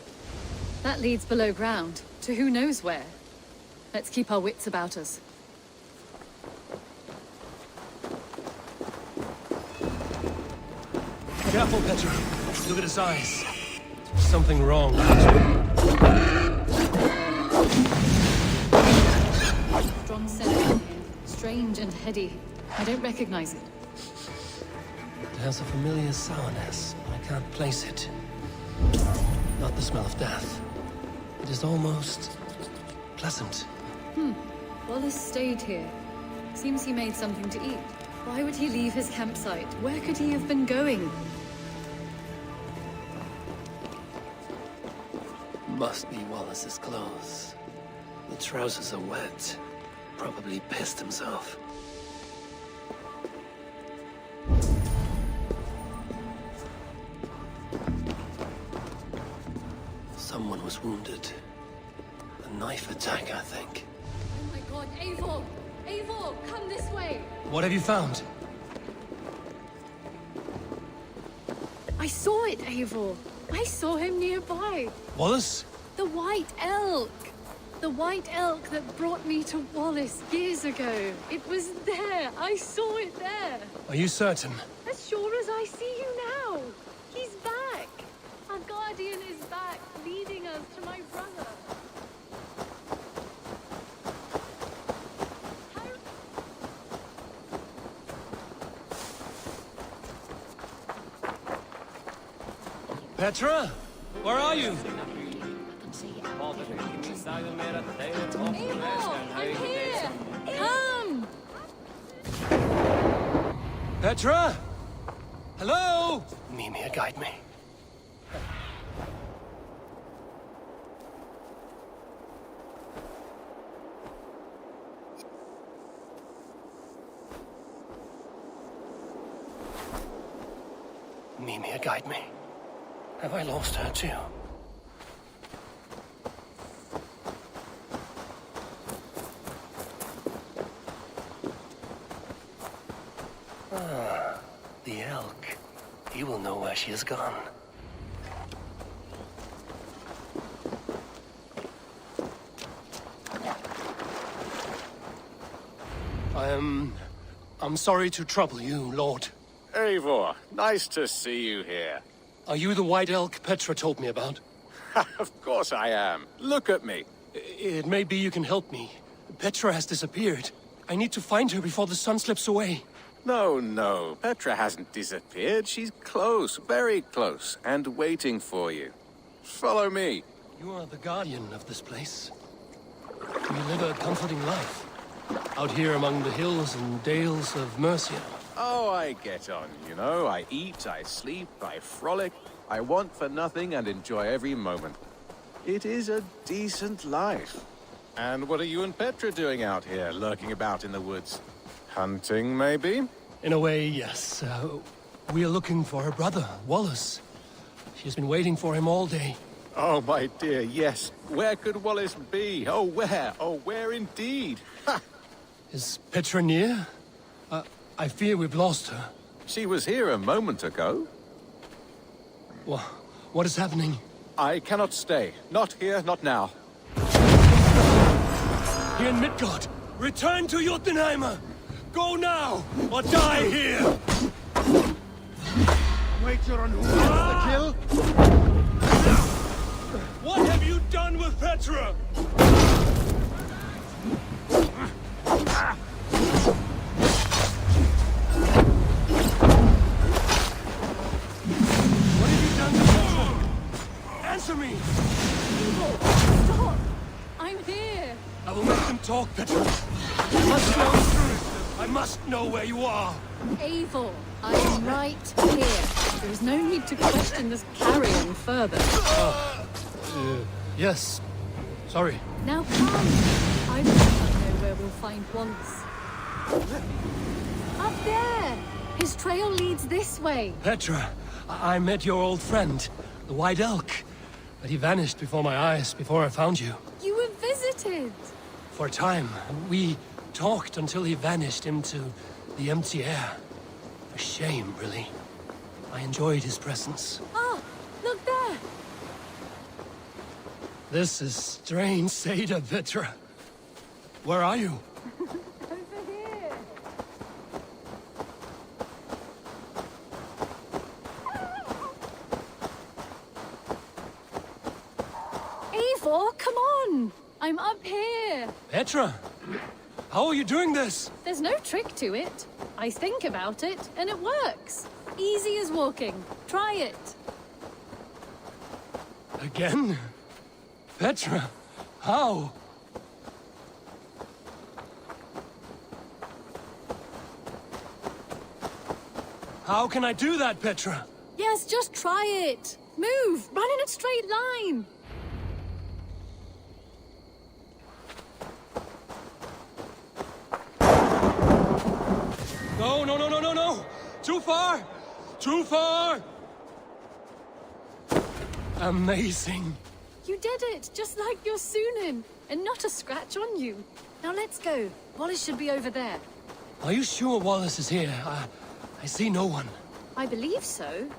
Speaker 2: That leads below ground, to who knows where. Let's keep our wits about us.
Speaker 3: Careful, Petra. Look at his eyes. There's something wrong.
Speaker 2: Strong scent. Strange and heady. I don't recognize it.
Speaker 3: It has a familiar sourness. I can't place it. Not the smell of death. It is almost pleasant.
Speaker 2: Wallace stayed here. Seems he made something to eat. Why would he leave his campsite? Where could he have been going?
Speaker 3: Must be Wallace's clothes. The trousers are wet. Probably pissed himself. Someone was wounded. A knife attack, I think.
Speaker 2: Oh my god, Eivor! Eivor, come this way!
Speaker 3: What have you found?
Speaker 2: I saw it, Eivor! I saw him nearby!
Speaker 3: Wallace?
Speaker 2: The white elk! The white elk that brought me to Wallace years ago. It was there! I saw it there!
Speaker 3: Are you certain?
Speaker 2: As sure as I see you now! He's back! Our guardian is back, leading us to my brother.
Speaker 3: Petra? Where are you?
Speaker 2: Eivor, I'm here! Come!
Speaker 3: Petra? Hello? Mimir, guide me. Mimir, guide me. Have I lost her too? Ah, the elk. He will know where she has gone. I'm sorry to trouble you, Lord.
Speaker 8: Eivor, nice to see you here.
Speaker 3: Are you the white elk Petra told me about?
Speaker 8: Of course I am. Look at me.
Speaker 3: It may be you can help me. Petra has disappeared. I need to find her before the sun slips away.
Speaker 8: No. Petra hasn't disappeared. She's close, very close, and waiting for you. Follow me.
Speaker 3: You are the guardian of this place. You live a comforting life. Out here among the hills and dales of Mercia.
Speaker 8: Oh, I get on, you know. I eat, I sleep, I frolic. I want for nothing and enjoy every moment. It is a decent life. And what are you and Petra doing out here, lurking about in the woods? Hunting, maybe?
Speaker 3: In a way, yes. We are looking for her brother, Wallace. She's been waiting for him all day.
Speaker 8: Oh, my dear, yes. Where could Wallace be? Oh, where? Oh, where indeed? Ha!
Speaker 3: Is Petra near? I fear we've lost her.
Speaker 8: She was here a moment ago.
Speaker 3: What is happening?
Speaker 8: I cannot stay. Not here, not now.
Speaker 3: Here in Midgard, return to Jotunheimer! Go now, or die here!
Speaker 5: Wager on who gets the kill?
Speaker 3: What have you done with Petra? What have you done to Petra? Answer me!
Speaker 2: Stop! I'm here!
Speaker 3: I will make them talk, Petra. I must know the truth. I must know where you are.
Speaker 2: Eivor, I am right here. There is no need to question this carrion further.
Speaker 3: Yes. Sorry.
Speaker 2: Now come! I don't know where we'll find Wallace. Up there! His trail leads this way.
Speaker 3: Petra, I met your old friend, the White Elk. But he vanished before my eyes, before I found you.
Speaker 2: You were visited!
Speaker 3: For a time, we talked until he vanished into the empty air. A shame, really. I enjoyed his presence.
Speaker 2: Ah! Look there!
Speaker 3: This is strange, Seda, Petra. Where are you?
Speaker 2: Over here! Eivor, come on! I'm up here!
Speaker 3: Petra! How are you doing this?
Speaker 2: There's no trick to it. I think about it, and it works. Easy as walking. Try it.
Speaker 3: Again? Petra, how? How can I do that, Petra?
Speaker 2: Yes, just try it. Move! Run in a straight line!
Speaker 3: No! Too far! Too far! Amazing.
Speaker 2: You did it, just like your Sunan, and not a scratch on you. Now let's go. Wallace should be over there.
Speaker 3: Are you sure Wallace is here? I see no one.
Speaker 2: I believe so.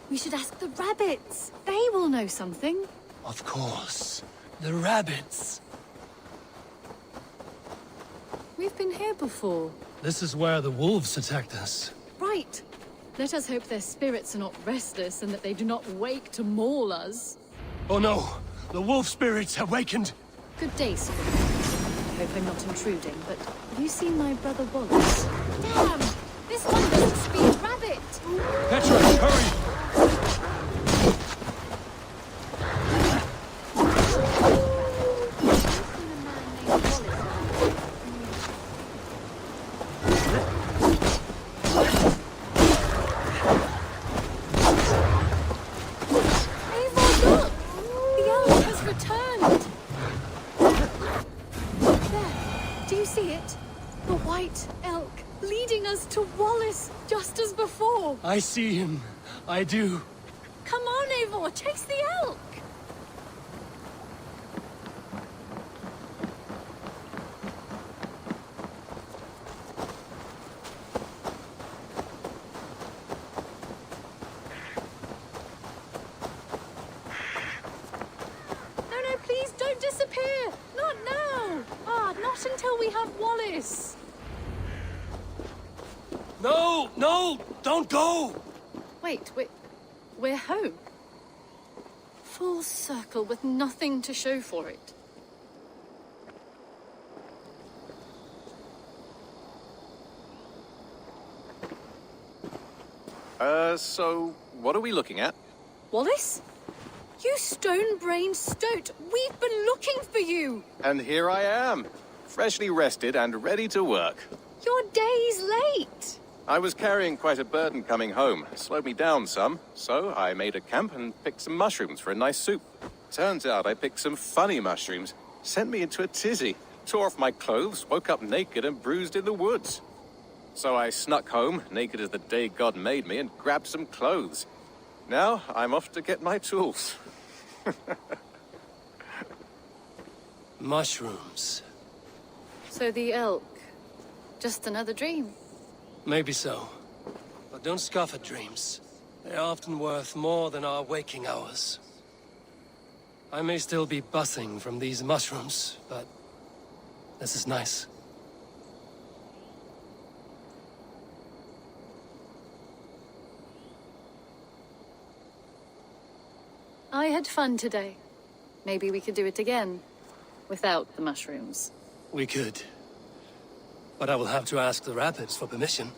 Speaker 2: We should ask the rabbits. They will know something.
Speaker 3: Of course. The rabbits.
Speaker 2: We've been here before.
Speaker 3: This is where the wolves attacked us.
Speaker 2: Right. Let us hope their spirits are not restless and that they do not wake to maul us.
Speaker 3: Oh no! The wolf spirits have wakened!
Speaker 2: Good day, sir. I hope I'm not intruding, but have you seen my brother Wallace? Damn! This one doesn't speak rabbit!
Speaker 3: Petra, hurry! I see him. I do.
Speaker 2: Come on, Eivor, chase the elk! No, please don't disappear! Not now! Not until we have Wallace!
Speaker 3: No, no, don't go!
Speaker 2: Wait, we're home. Full circle with nothing to show for it.
Speaker 15: So what are we looking at?
Speaker 2: Wallace? You stone-brained stoat! We've been looking for you!
Speaker 15: And here I am, freshly rested and ready to work.
Speaker 2: You're days late!
Speaker 15: I was carrying quite a burden coming home. Slowed me down some, so I made a camp and picked some mushrooms for a nice soup. Turns out I picked some funny mushrooms. Sent me into a tizzy. Tore off my clothes, woke up naked and bruised in the woods. So I snuck home, naked as the day God made me, and grabbed some clothes. Now I'm off to get my tools.
Speaker 3: Mushrooms.
Speaker 2: So the elk, just another dream?
Speaker 3: Maybe so. But don't scoff at dreams. They're often worth more than our waking hours. I may still be buzzing from these mushrooms, but this is nice.
Speaker 2: I had fun today. Maybe we could do it again, without the mushrooms.
Speaker 3: We could. But I will have to ask the rapids for permission.